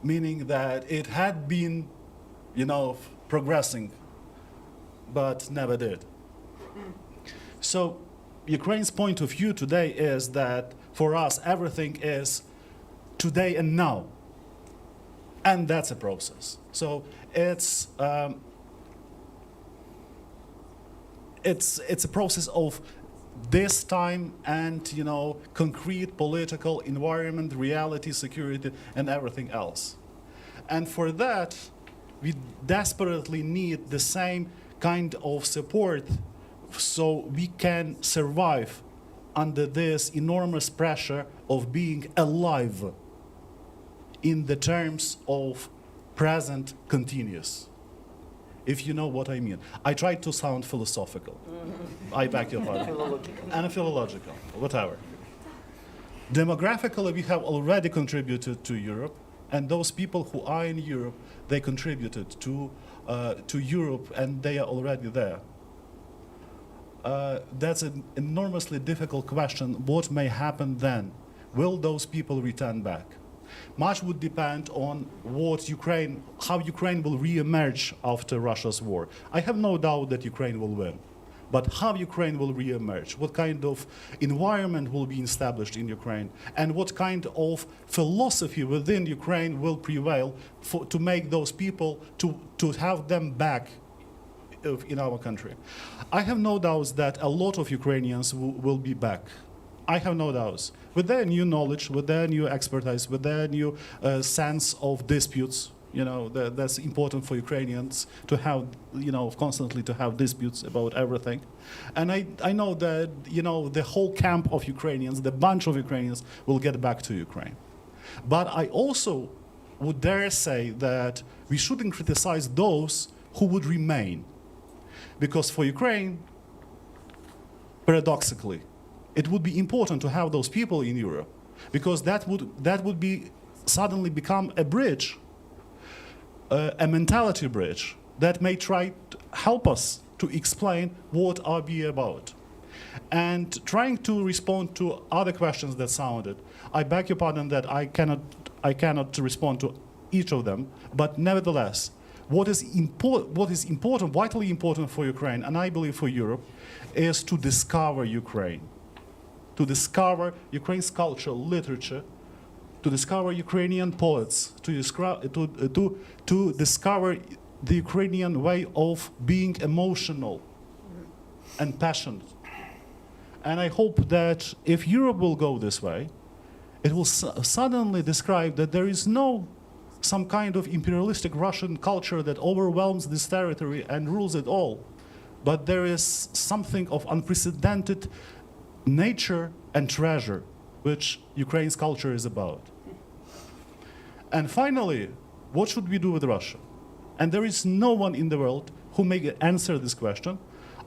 meaning that it had been, progressing, but never did. So Ukraine's point of view today is that for us everything is today and now. And that's a process. So it's a process of this time and concrete political environment, reality, security, and everything else. And for that, we desperately need the same kind of support so we can survive under this enormous pressure of being alive in the terms of present continuous, if you know what I mean. I tried to sound philosophical. I beg your pardon. And philological, whatever. Demographically, we have already contributed to Europe, and those people who are in Europe, they contributed to Europe, and they are already there. That's an enormously difficult question. What may happen then? Will those people return back? Much would depend on how Ukraine will re-emerge after Russia's war. I have no doubt that Ukraine will win. But how Ukraine will re-emerge, what kind of environment will be established in Ukraine, and what kind of philosophy within Ukraine will prevail to make those people, to have them back in our country. I have no doubts that a lot of Ukrainians will be back. I have no doubts. With their new knowledge, with their new expertise, with their new sense of disputes, that's important for Ukrainians to have, constantly to have disputes about everything. And I know that, the whole camp of Ukrainians, the bunch of Ukrainians will get back to Ukraine. But I also would dare say that we shouldn't criticize those who would remain. Because for Ukraine, paradoxically, it would be important to have those people in Europe, because that would be suddenly become a bridge, a mentality bridge that may try to help us to explain what are we about. And trying to respond to other questions that sounded, I beg your pardon that I cannot respond to each of them, but nevertheless, what is important, vitally important for Ukraine, and I believe for Europe, is to discover Ukraine. To discover Ukraine's culture, literature, to discover Ukrainian poets, to discover the Ukrainian way of being emotional and passionate. And I hope that if Europe will go this way, it will suddenly describe that there is no some kind of imperialistic Russian culture that overwhelms this territory and rules it all, but there is something of unprecedented nature and treasure, which Ukraine's culture is about. And finally, what should we do with Russia? and there is no one in the world who may answer this question,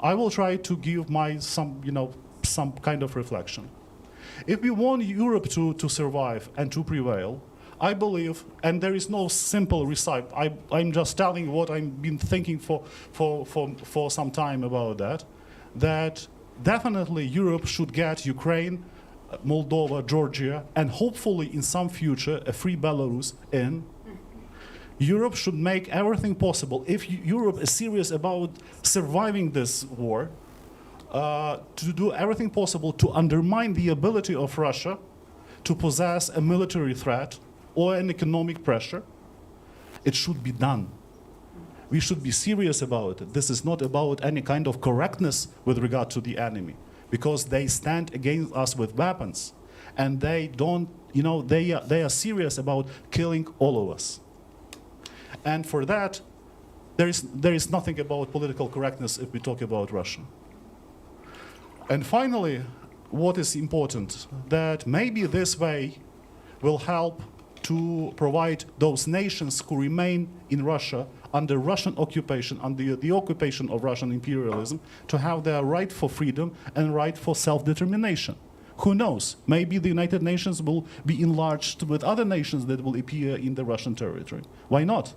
I will try to give some kind of reflection. If we want Europe to survive and to prevail, I believe, and there is no simple recipe, I'm just telling what I've been thinking for some time about that definitely Europe should get Ukraine, Moldova, Georgia, and hopefully in some future a free Belarus in. Europe should make everything possible, if Europe is serious about surviving this war, to do everything possible to undermine the ability of Russia to possess a military threat or an economic pressure. It should be done. We should be serious about it. This is not about any kind of correctness with regard to the enemy, because they stand against us with weapons, and they don't, they are serious about killing all of us. And for that, there is nothing about political correctness if we talk about Russia. And finally, what is important, that maybe this way will help to provide those nations who remain in Russia under Russian occupation, under the occupation of Russian imperialism, to have their right for freedom and right for self-determination. Who knows? Maybe the United Nations will be enlarged with other nations that will appear in the Russian territory. Why not?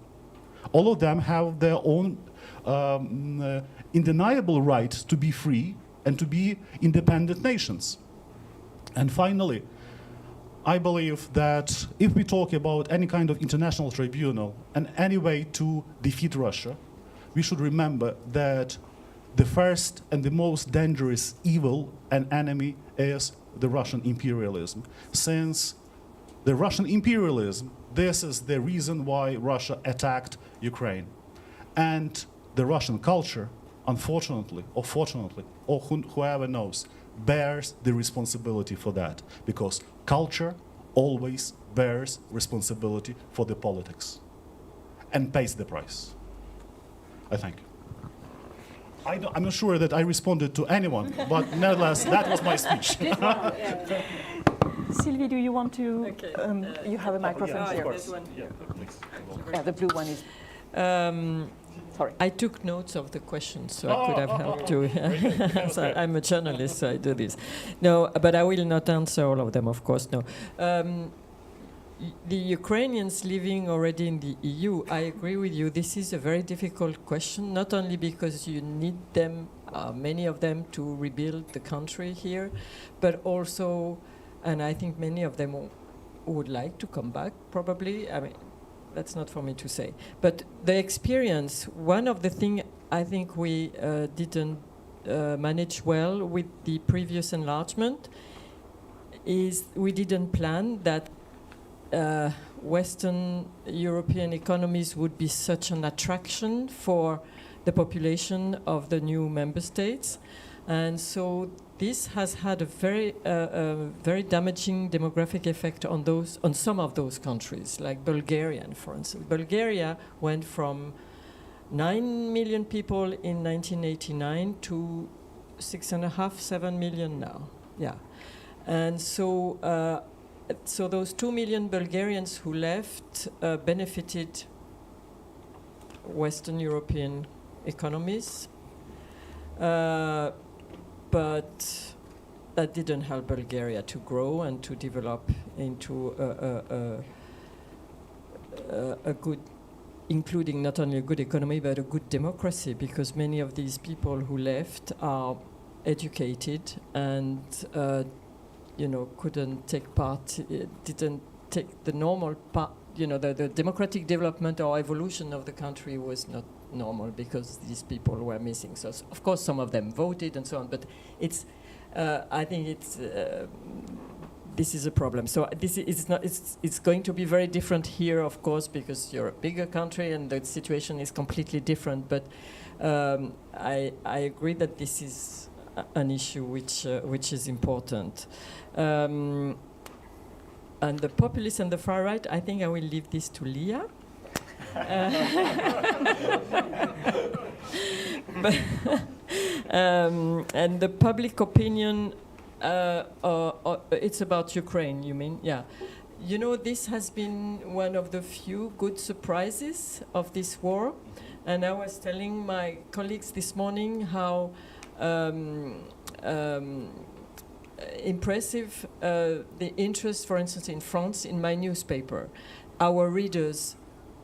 All of them have their own undeniable right to be free and to be independent nations. And finally, I believe that if we talk about any kind of international tribunal and any way to defeat Russia, we should remember that the first and the most dangerous evil and enemy is the Russian imperialism. Since the Russian imperialism, this is the reason why Russia attacked Ukraine. And the Russian culture, unfortunately, or fortunately, or whoever knows, bears the responsibility for that, because culture always bears responsibility for the politics and pays the price. I think. I'm not sure that I responded to anyone, but nevertheless, that was my speech. Sylvie, do you want to? Okay. You have a microphone here. This one. Yeah, the blue one is. Sorry. I took notes of the questions, so I could have helped you. So I'm a journalist, so I do this. No, but I will not answer all of them, of course, no. The Ukrainians living already in the EU, I agree with you, this is a very difficult question, not only because you need them, many of them, to rebuild the country here, but also, and I think many of them would like to come back, probably. I mean, that's not for me to say. But the experience, one of the things I think we didn't manage well with the previous enlargement is we didn't plan that Western European economies would be such an attraction for the population of the new member states. And so this has had a very damaging demographic effect on some of those countries, like Bulgaria, for instance. Bulgaria went from 9 million people in 1989 to 6.5, 7 million now. Yeah, and so those 2 million Bulgarians who left benefited Western European economies. But that didn't help Bulgaria to grow and to develop into a good, including not only a good economy, but a good democracy, because many of these people who left are educated and, couldn't take part, didn't take the normal part, the democratic development or evolution of the country was not normal because these people were missing. So of course some of them voted and so on, but it's I think it's this is a problem. So this is not it's going to be very different here, of course, because you're a bigger country and the situation is completely different, but I agree that this is an issue which is important. And the populists and the far right, I think I will leave this to Lea. And the public opinion, it's about Ukraine, you mean? Yeah. you know, this has been one of the few good surprises of this war. And I was telling my colleagues this morning how impressive the interest, for instance, in France, in my newspaper. Our readers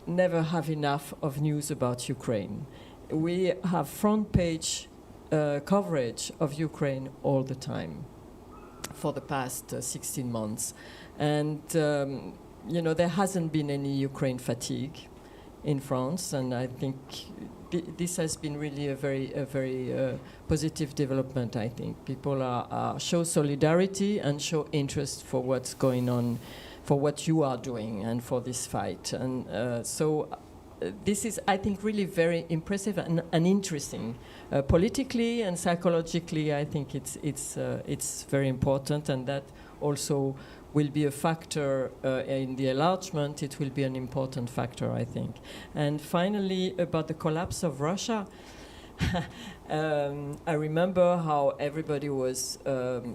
never have enough of news about Ukraine. We have front page coverage of Ukraine all the time for the past 16 months. And, you know, there hasn't been any Ukraine fatigue in France, and I think this has been really a very positive development, I think. People show solidarity and show interest for what's going on, for what you are doing and for this fight. And so this is, I think, really very impressive and interesting. Politically and psychologically, I think it's very important, and that also will be a factor in the enlargement. It will be an important factor, I think. And finally, about the collapse of Russia, I remember how everybody was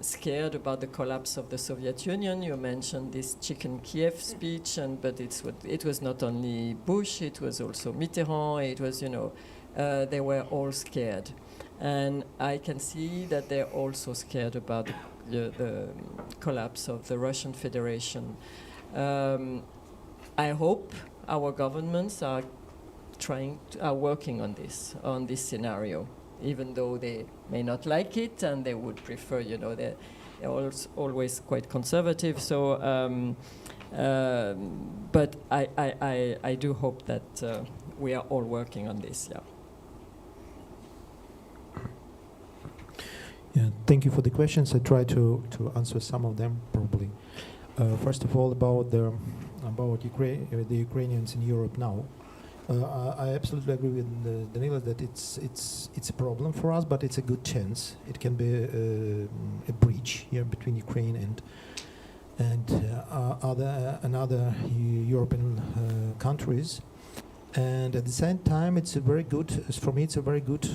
scared about the collapse of the Soviet Union. You mentioned this Chicken Kiev speech, but it was not only Bush, it was also Mitterrand, it was, you know, they were all scared. And I can see that they're also scared about the collapse of the Russian Federation. I hope our governments are working on this scenario, even though they may not like it and they would prefer, you know, they're always quite conservative. So, but I do hope that we are all working on this. Yeah. Yeah, thank you for the questions. I try to answer some of them probably. First of all, about the Ukrainians in Europe now. I absolutely agree with Danilo that it's a problem for us, but it's a good chance. It can be a bridge here between Ukraine and other European countries. And at the same time, it's a very good, for me, it's a very good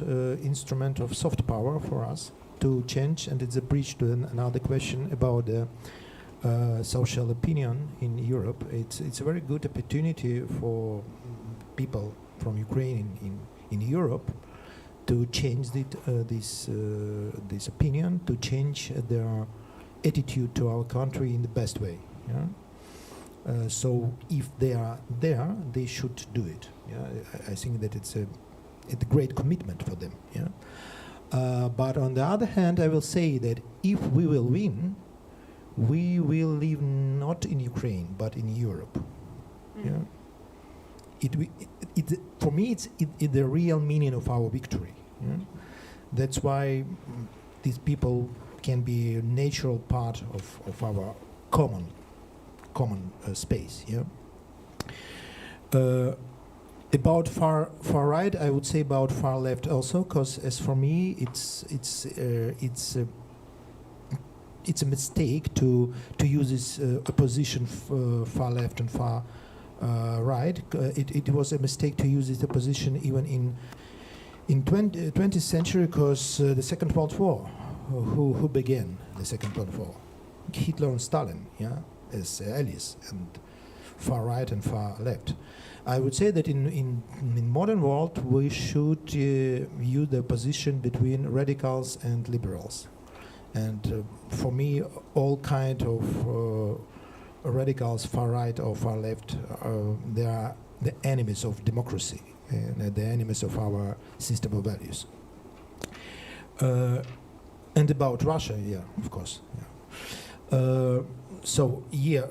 instrument of soft power for us to change, and it's a bridge to another question about social opinion in Europe. It's a very good opportunity for people from Ukraine in Europe to change this opinion, to change their attitude to our country in the best way. Yeah? So if they are there, they should do it. Yeah? I think that it's a great commitment for them. Yeah? But on the other hand, I will say that if we will win, we will live not in Ukraine, but in Europe. Mm. Yeah? For me, it's the real meaning of our victory. Yeah? That's why these people can be a natural part of our common space. Yeah? About far right, I would say about far left also, because as for me, it's a mistake to use this opposition far left and far right. It was a mistake to use this opposition even in 20th century, because the Second World War, who began the Second World War? Hitler and Stalin, yeah, as allies, and far right and far left. I would say that in modern world we should use the position between radicals and liberals, and for me all kind of radicals, far right or far left, they are the enemies of democracy and the enemies of our system of values. And about Russia, yeah, of course. Yeah. So yeah.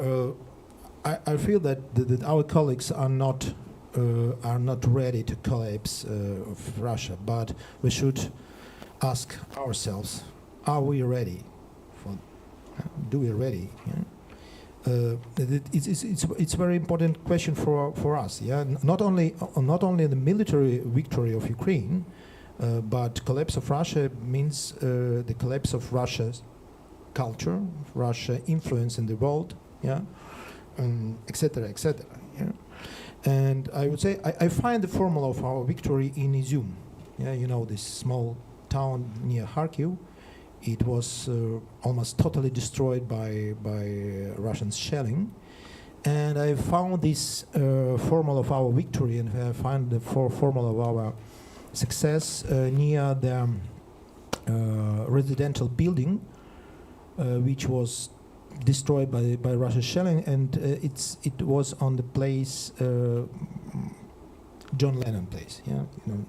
I feel that our colleagues are not ready to collapse of Russia, but we should ask ourselves: are we ready? Do we ready? Yeah? It's a very important question for us. Yeah, not only the military victory of Ukraine, but collapse of Russia means the collapse of Russia's culture, Russia influence in the world. Yeah. Etc. Etc. Yeah? And I would say I find the formula of our victory in Izum. Yeah, you know, this small town near Kharkiv. It was almost totally destroyed by Russian shelling, And I found this formula of our victory, and I found the formula of our success near the residential building, which was destroyed by Russian shelling, and it was on the place, John Lennon place, yeah, you know.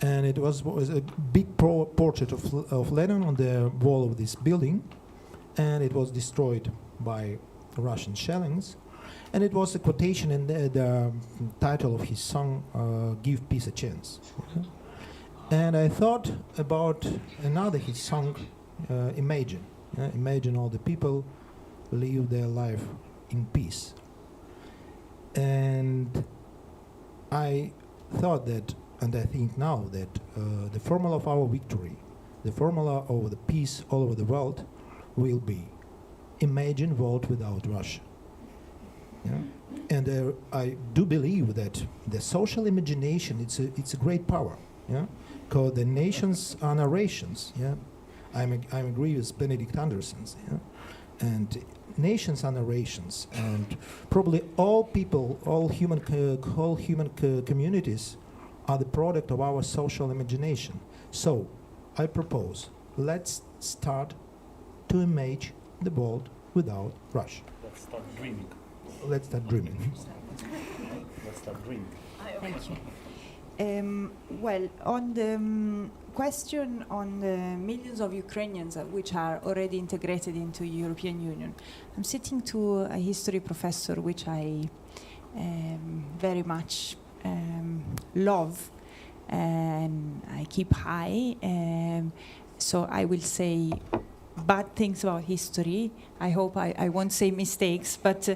And it was a big portrait of Lennon on the wall of this building, and it was destroyed by Russian shellings. And it was a quotation in the title of his song, Give Peace a Chance. And I thought about another his song, Imagine. Imagine all the people live their life in peace. And I thought that, and I think now, that the formula of our victory, the formula of the peace all over the world, will be imagine world without Russia. Yeah? And I do believe that the social imagination, it's a great power. Yeah? Because the nations are narrations. Yeah? I agree with Benedict Anderson. Yeah? And nations are narrations, and probably all people, all human communities are the product of our social imagination. So I propose, let's start to imagine the world without Russia. Let's start dreaming. Let's start dreaming. Let's start dreaming. Thank you. Well, on the question on the millions of Ukrainians which are already integrated into European Union, I'm sitting to a history professor which I very much love and I keep high. So I will say bad things about history. I hope I won't say mistakes, but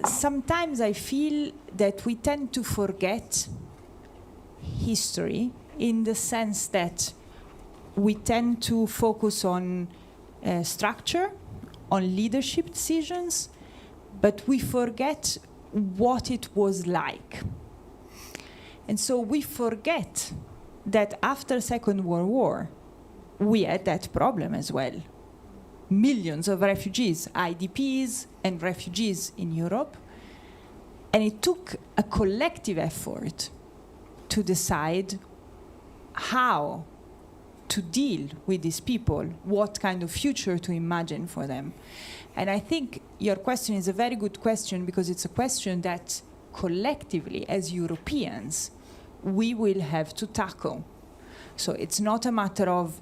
sometimes I feel that we tend to forget history in the sense that we tend to focus on structure, on leadership decisions, but we forget what it was like. And so we forget that after Second World War, we had that problem as well. Millions of refugees, IDPs and refugees in Europe. And it took a collective effort to decide how to deal with these people, what kind of future to imagine for them. And I think your question is a very good question because it's a question that collectively, as Europeans, we will have to tackle. So it's not a matter of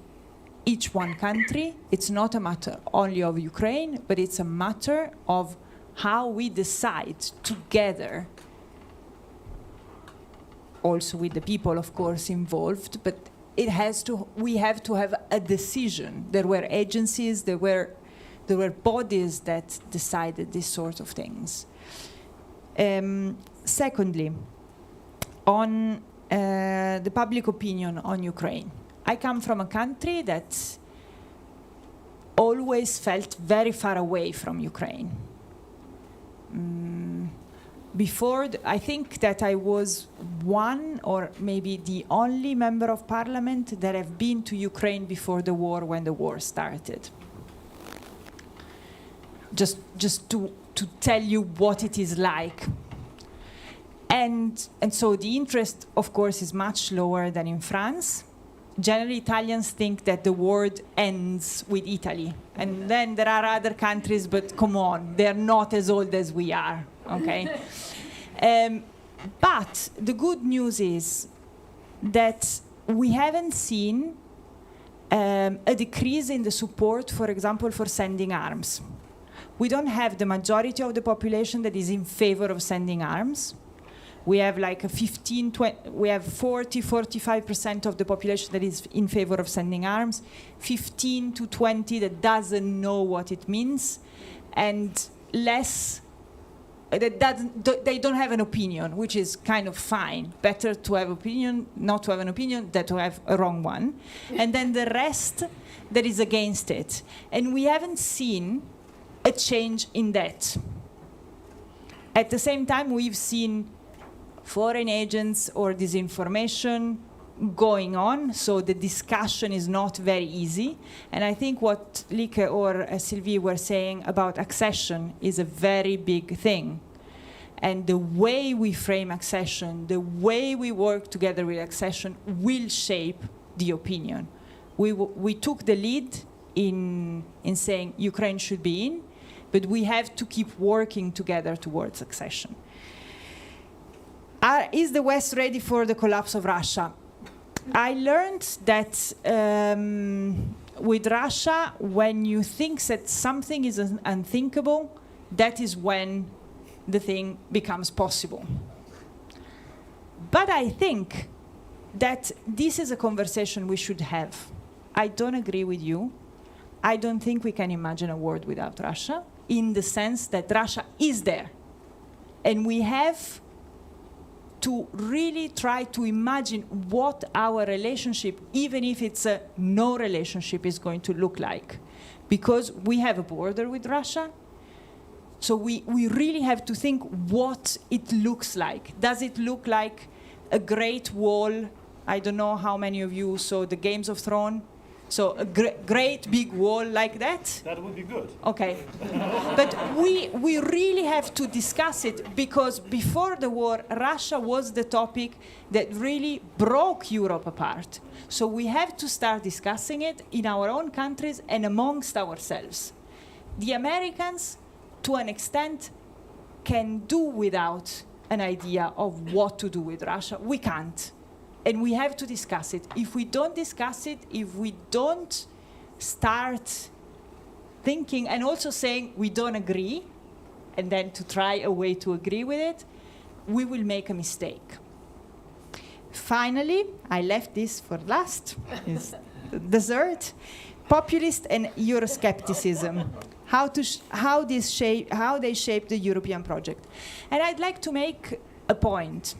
each one country, it's not a matter only of Ukraine, but it's a matter of how we decide together, also with the people, of course, involved, but we have to have a decision. There were agencies, there were bodies that decided these sort of things. Secondly, on the public opinion on Ukraine. I come from a country that always felt very far away from Ukraine. Before, I think that I was one or maybe the only member of parliament that have been to Ukraine before the war, when the war started. Just to tell you what it is like. And so the interest, of course, is much lower than in France. Generally, Italians think that the world ends with Italy. And then there are other countries, but come on, they're not as old as we are, okay? But the good news is that we haven't seen a decrease in the support, for example, for sending arms. We don't have the majority of the population that is in favor of sending arms. We have like a 40-45% of the population that is in favor of sending arms, 15 to 20 that doesn't know what it means, and less they don't have an opinion, which is kind of fine. Better to have opinion, not to have an opinion, than to have a wrong one. And then the rest that is against it. And we haven't seen a change in that. At the same time, we've seen foreign agents or disinformation going on, so the discussion is not very easy. And I think what Lieke or Sylvie were saying about accession is a very big thing. And the way we frame accession, the way we work together with accession will shape the opinion. We took the lead in saying Ukraine should be in, but we have to keep working together towards accession. Is the West ready for the collapse of Russia? I learned that with Russia, when you think that something is unthinkable, that is when the thing becomes possible. But I think that this is a conversation we should have. I don't agree with you. I don't think we can imagine a world without Russia, in the sense that Russia is there. And we have to really try to imagine what our relationship, even if it's a no relationship, is going to look like. Because we have a border with Russia, so we really have to think what it looks like. Does it look like a great wall? I don't know how many of you saw the Games of Thrones. So a great big wall like that? That would be good. Okay. But we really have to discuss it, because before the war, Russia was the topic that really broke Europe apart. So we have to start discussing it in our own countries and amongst ourselves. The Americans, to an extent, can do without an idea of what to do with Russia. We can't. And we have to discuss it. If we don't discuss it, if we don't start thinking and also saying we don't agree, and then to try a way to agree with it, we will make a mistake. Finally, I left this for last, is dessert. Populist and Euroscepticism. How they shape the European project. And I'd like to make a point.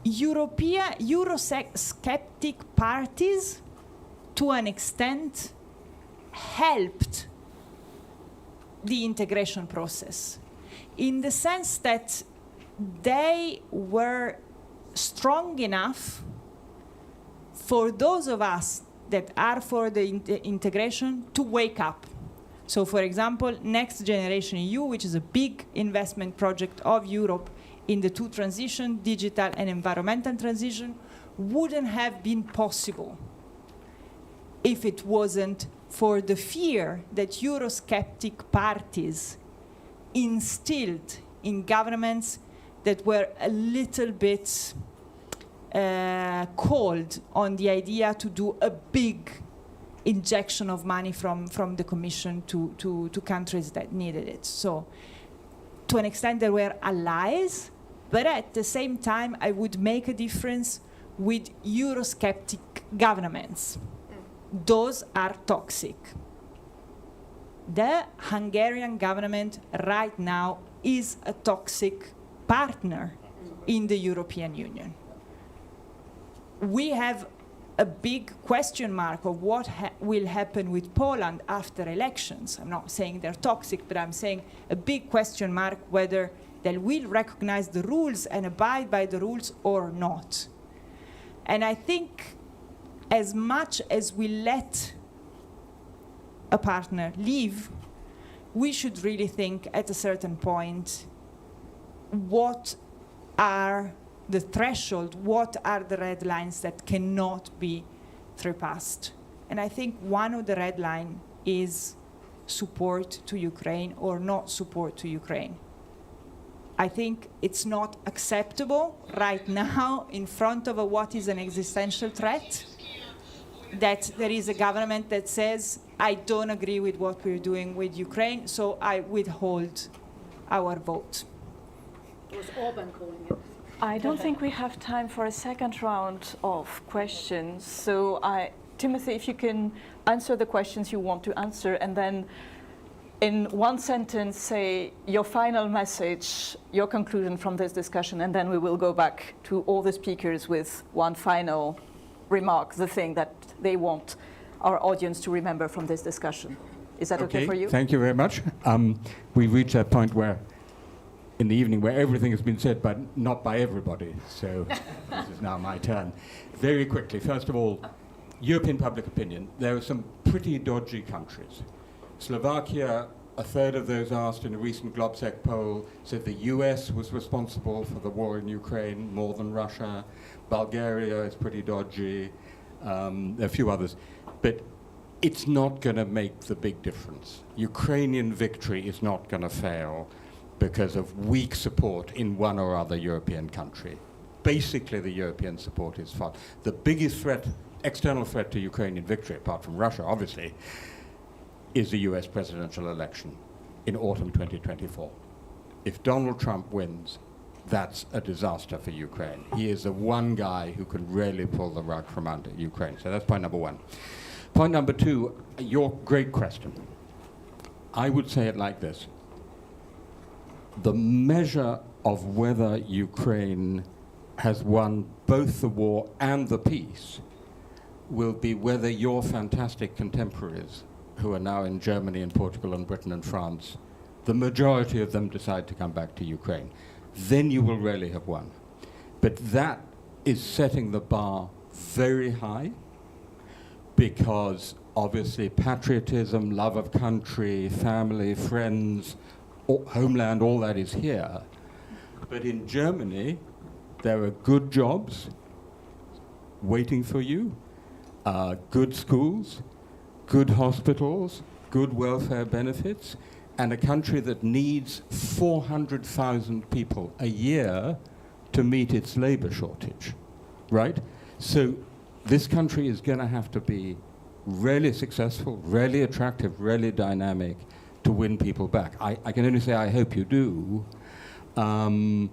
Eurosceptic parties, to an extent, helped the integration process, in the sense that they were strong enough for those of us that are for the integration to wake up. So, for example, Next Generation EU, which is a big investment project of Europe, in the two transition, digital and environmental transition, wouldn't have been possible if it wasn't for the fear that Eurosceptic parties instilled in governments that were a little bit cold on the idea to do a big injection of money from the Commission to countries that needed it. So, to an extent, there were allies, but at the same time, I would make a difference with Eurosceptic governments. Those are toxic. The Hungarian government right now is a toxic partner in the European Union. We have a big question mark of what will happen with Poland after elections. I'm not saying they're toxic, but I'm saying a big question mark whether they will recognize the rules and abide by the rules or not. And I think as much as we let a partner leave, we should really think at a certain point, what are the threshold, what are the red lines that cannot be surpassed? And I think one of the red lines is support to Ukraine or not support to Ukraine. I think it's not acceptable right now in front of what is an existential threat that there is a government that says, I don't agree with what we're doing with Ukraine, so I withhold our vote. It was Orban calling it. I don't think we have time for a second round of questions. So, Timothy, if you can answer the questions you want to answer, and then in one sentence say your final message, your conclusion from this discussion, and then we will go back to all the speakers with one final remark, the thing that they want our audience to remember from this discussion. Is that okay for you? Thank you very much. We reached that point where in the evening where everything has been said, but not by everybody. So this is now my turn. Very quickly, first of all, European public opinion. There are some pretty dodgy countries. Slovakia, a third of those asked in a recent Globsec poll said the US was responsible for the war in Ukraine more than Russia. Bulgaria is pretty dodgy. A few others. But it's not going to make the big difference. Ukrainian victory is not going to fail because of weak support in one or other European country. Basically, the European support is fine. The biggest threat, external threat to Ukrainian victory, apart from Russia, obviously, is the US presidential election in autumn 2024. If Donald Trump wins, that's a disaster for Ukraine. He is the one guy who can really pull the rug from under Ukraine. So that's point number one. Point number two, your great question. I would say it like this. The measure of whether Ukraine has won both the war and the peace will be whether your fantastic contemporaries who are now in Germany and Portugal and Britain and France, the majority of them decide to come back to Ukraine. Then you will really have won. But that is setting the bar very high because obviously patriotism, love of country, family, friends, homeland, all that is here. But in Germany, there are good jobs waiting for you, good schools, good hospitals, good welfare benefits, and a country that needs 400,000 people a year to meet its labor shortage, right? So this country is going to have to be really successful, really attractive, really dynamic to win people back. I can only say I hope you do. And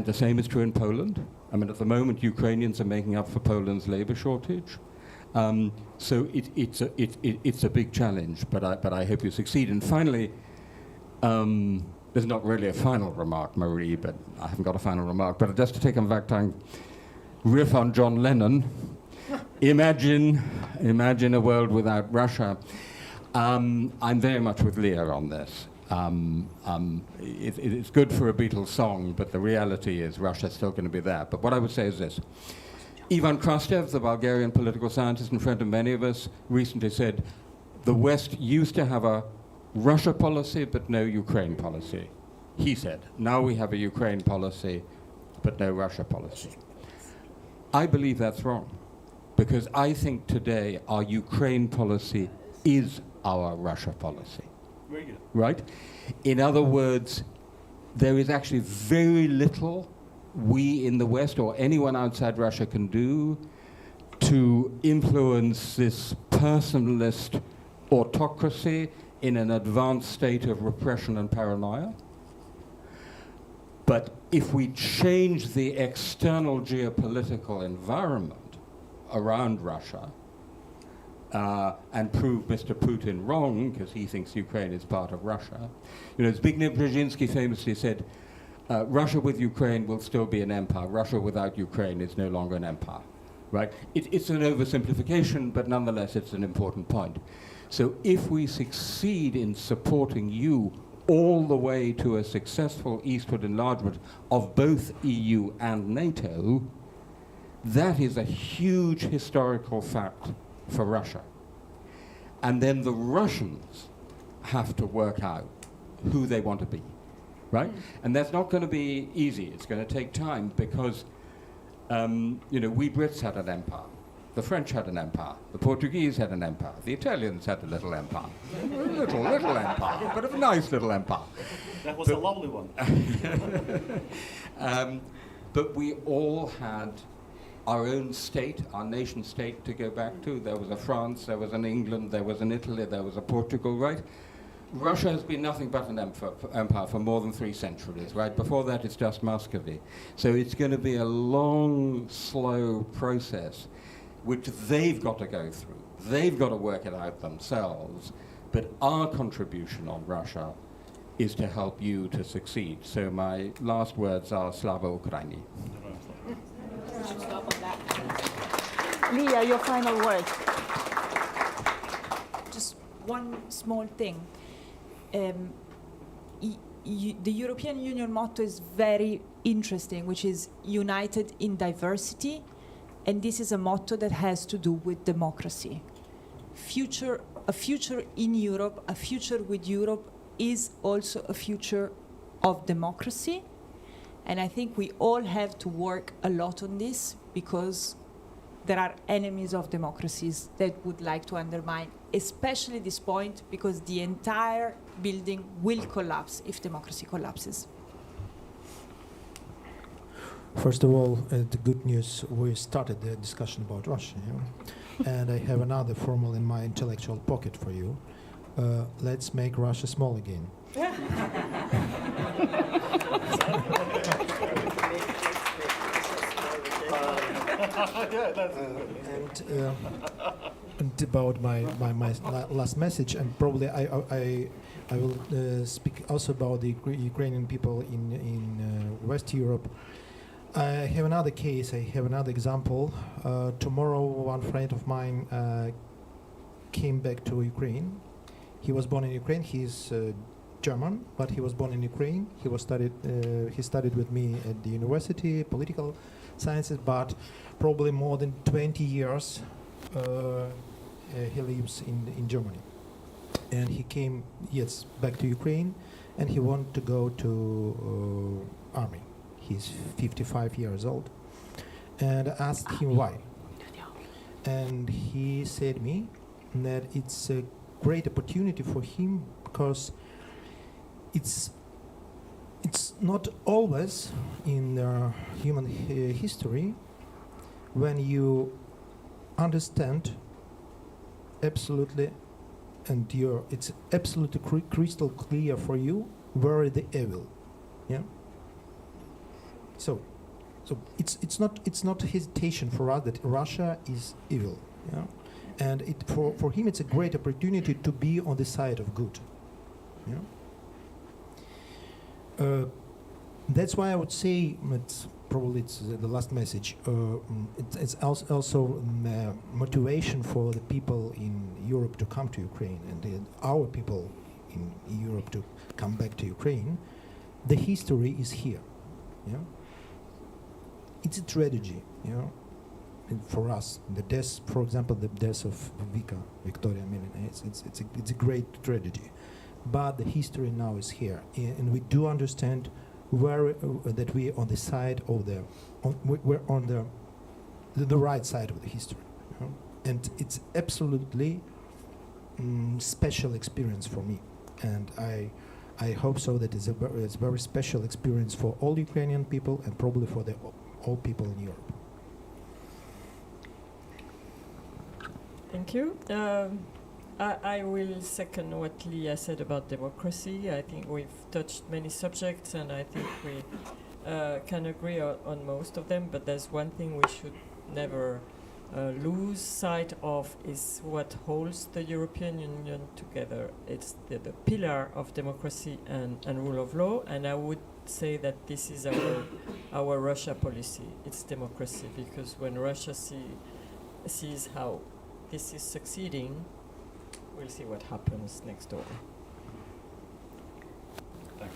the same is true in Poland. I mean, at the moment, Ukrainians are making up for Poland's labor shortage. So it's a big challenge, but I hope you succeed. And finally, there's not really a final remark, Marie, but I haven't got a final remark. But just to take a Vachtang riff on John Lennon, imagine a world without Russia. I'm very much with Lea on this. It's good for a Beatles song, but the reality is Russia's still going to be there. But what I would say is this. Ivan Krastev, the Bulgarian political scientist and friend of many of us, recently said, the West used to have a Russia policy, but no Ukraine policy. He said, now we have a Ukraine policy, but no Russia policy. I believe that's wrong, because I think today our Ukraine policy is our Russia policy. Very good. Right? In other words, there is actually very little we in the West or anyone outside Russia can do to influence this personalist autocracy in an advanced state of repression and paranoia. But if we change the external geopolitical environment around Russia and prove Mr. Putin wrong, because he thinks Ukraine is part of Russia, Zbigniew Brzezinski famously said, Russia with Ukraine will still be an empire. Russia without Ukraine is no longer an empire, right? It's an oversimplification, but nonetheless it's an important point. So if we succeed in supporting you all the way to a successful eastward enlargement of both EU and NATO, that is a huge historical fact for Russia. And then the Russians have to work out who they want to be. Right? And that's not going to be easy. It's going to take time because, we Brits had an empire. The French had an empire. The Portuguese had an empire. The Italians had a little empire. little empire, but a nice little empire. That was a lovely one. But we all had our own state, our nation state to go back to. There was a France, there was an England, there was an Italy, there was a Portugal, right? Russia has been nothing but an empire for more than 3 centuries, right? Before that, it's just Muscovy. So it's going to be a long, slow process, which they've got to go through. They've got to work it out themselves. But our contribution on Russia is to help you to succeed. So my last words are Slava Ukraini. Lea, your final word. Just one small thing. the European Union motto is very interesting, which is united in diversity, and this is a motto that has to do with democracy. A future in Europe, a future with Europe is also a future of democracy, and I think we all have to work a lot on this, because there are enemies of democracies that would like to undermine, especially this point, because the entire building will collapse if democracy collapses. First of all, the good news, we started the discussion about Russia, and I have another formula in my intellectual pocket for you. Let's make Russia small again. And about my last message, and probably I will speak also about the Ukrainian people in West Europe. I have another case, I have another example. Tomorrow, one friend of mine came back to Ukraine. He was born in Ukraine. He's German, but he was born in Ukraine. He studied with me at the university, political sciences, but probably more than 20 years he lives in Germany. And he came, back to Ukraine, and he wanted to go to army. He's 55 years old. And I asked him why. And he said me that it's a great opportunity for him, because it's not always in human history when you understand absolutely, and it's absolutely crystal clear for you where is the evil. Yeah. So it's not hesitation for us that Russia is evil. Yeah. And for him it's a great opportunity to be on the side of good. Yeah. That's why I would say it's the last message. It's also motivation for the people in Europe to come to Ukraine, and our people in Europe to come back to Ukraine. The history is here. Yeah. It's a tragedy. Yeah. And for us, the death, for example, the death of Victoria. I mean, it's a great tragedy. But the history now is here, and we do understand that we are on the side of we're on the right side of the history, you know? And it's absolutely special experience for me, and I hope so that it's a very special experience for all Ukrainian people, and probably for all people in Europe. Thank you. I will second what Lea said about democracy. I think we've touched many subjects, and I think we can agree on most of them, but there's one thing we should never lose sight of, is what holds the European Union together. It's the pillar of democracy and rule of law, and I would say that this is our Russia policy. It's democracy, because when Russia sees how this is succeeding, we'll see what happens next door. Thank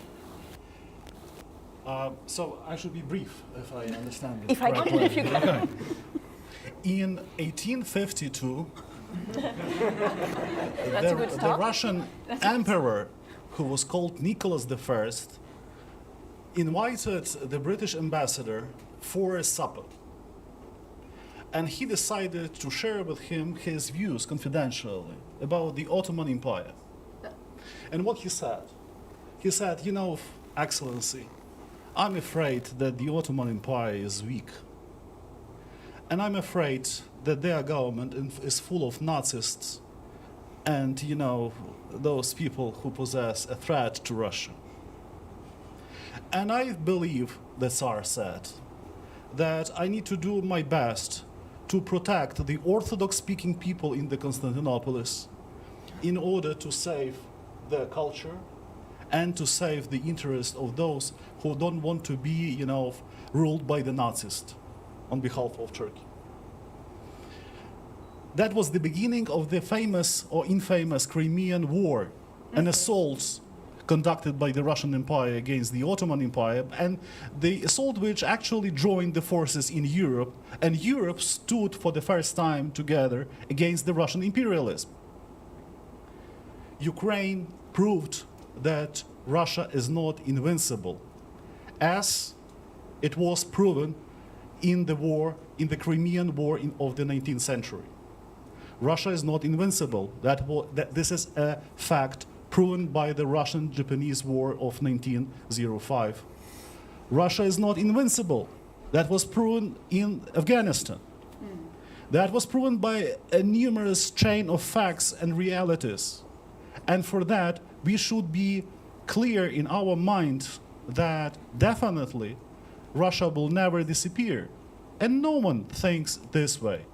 you. So I should be brief, if I understand it If I correctly. can, if you can. Okay. In 1852, That's a good the start. Russian emperor, who was called Nicholas I, invited the British ambassador for a supper. And he decided to share with him his views confidentially about the Ottoman Empire. And what he said? He said, you know, Excellency, I'm afraid that the Ottoman Empire is weak. And I'm afraid that their government is full of Nazists and, you know, those people who possess a threat to Russia. And I believe, the Tsar said, that I need to do my best to protect the Orthodox-speaking people in the Constantinopolis in order to save their culture and to save the interest of those who don't want to be, you know, ruled by the Nazis on behalf of Turkey. That was the beginning of the famous or infamous Crimean War, an assault conducted by the Russian Empire against the Ottoman Empire, and the assault which actually joined the forces in Europe, and Europe stood for the first time together against the Russian imperialism. Ukraine proved that Russia is not invincible, as it was proven in the war, in the Crimean War of the 19th century. Russia is not invincible. This is a fact proven by the Russian-Japanese War of 1905. Russia is not invincible. That was proven in Afghanistan. That was proven by a numerous chain of facts and realities. And for that, we should be clear in our mind that definitely Russia will never disappear. And no one thinks this way.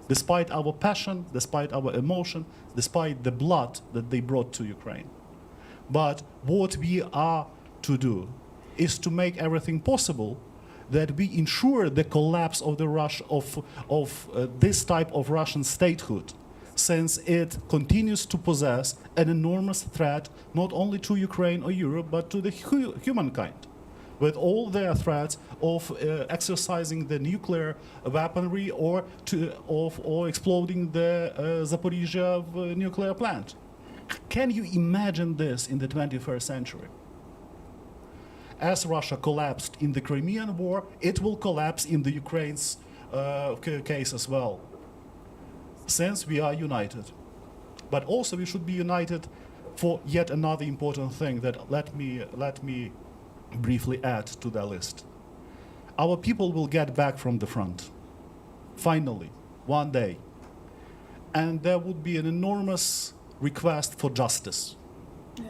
Despite our passion, despite our emotion, despite the blood that they brought to Ukraine. But what we are to do is to make everything possible that we ensure the collapse of this type of Russian statehood, since it continues to possess an enormous threat not only to Ukraine or Europe, but to the humankind, with all their threats of exercising the nuclear weaponry or exploding the Zaporizhzhia nuclear plant. Can you imagine this in the 21st century? As Russia collapsed in the Crimean War, it will collapse in the Ukraine's case as well, since we are united. But also we should be united for yet another important thing that let me briefly add to the list. Our people will get back from the front, finally, one day. And there would be an enormous request for justice. Yeah.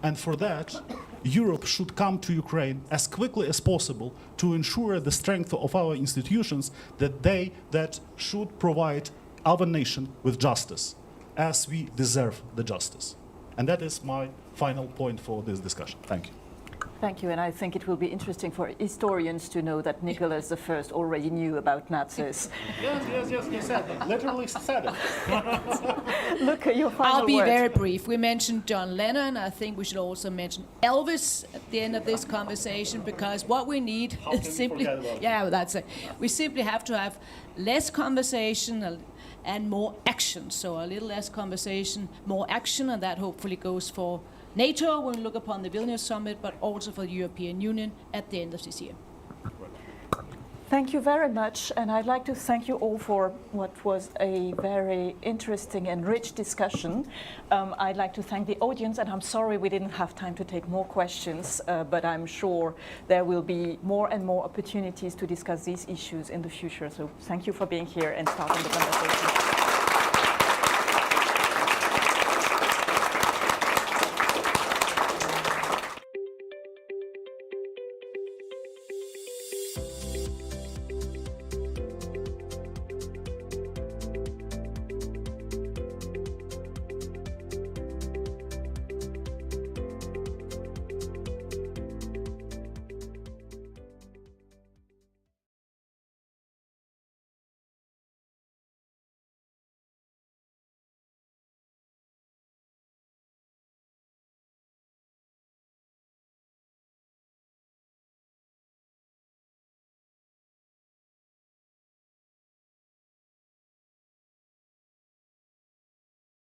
And for that, Europe should come to Ukraine as quickly as possible to ensure the strength of our institutions that should provide our nation with justice, as we deserve the justice. And that is my final point for this discussion. Thank you. Thank you, and I think it will be interesting for historians to know that Nicholas I already knew about Nazis. Yes, he said it. Literally said it. Look at your final I'll be word. very brief. We mentioned John Lennon. I think we should also mention Elvis at the end of this conversation, because what we need is simply, that's it. We simply have to have less conversation and more action. So a little less conversation, more action, and that hopefully goes for NATO when we look upon the Vilnius summit, but also for the European Union at the end of this year. Thank you very much, and I'd like to thank you all for what was a very interesting and rich discussion. I'd like to thank the audience, and I'm sorry we didn't have time to take more questions, but I'm sure there will be more and more opportunities to discuss these issues in the future. So thank you for being here and starting the conversation.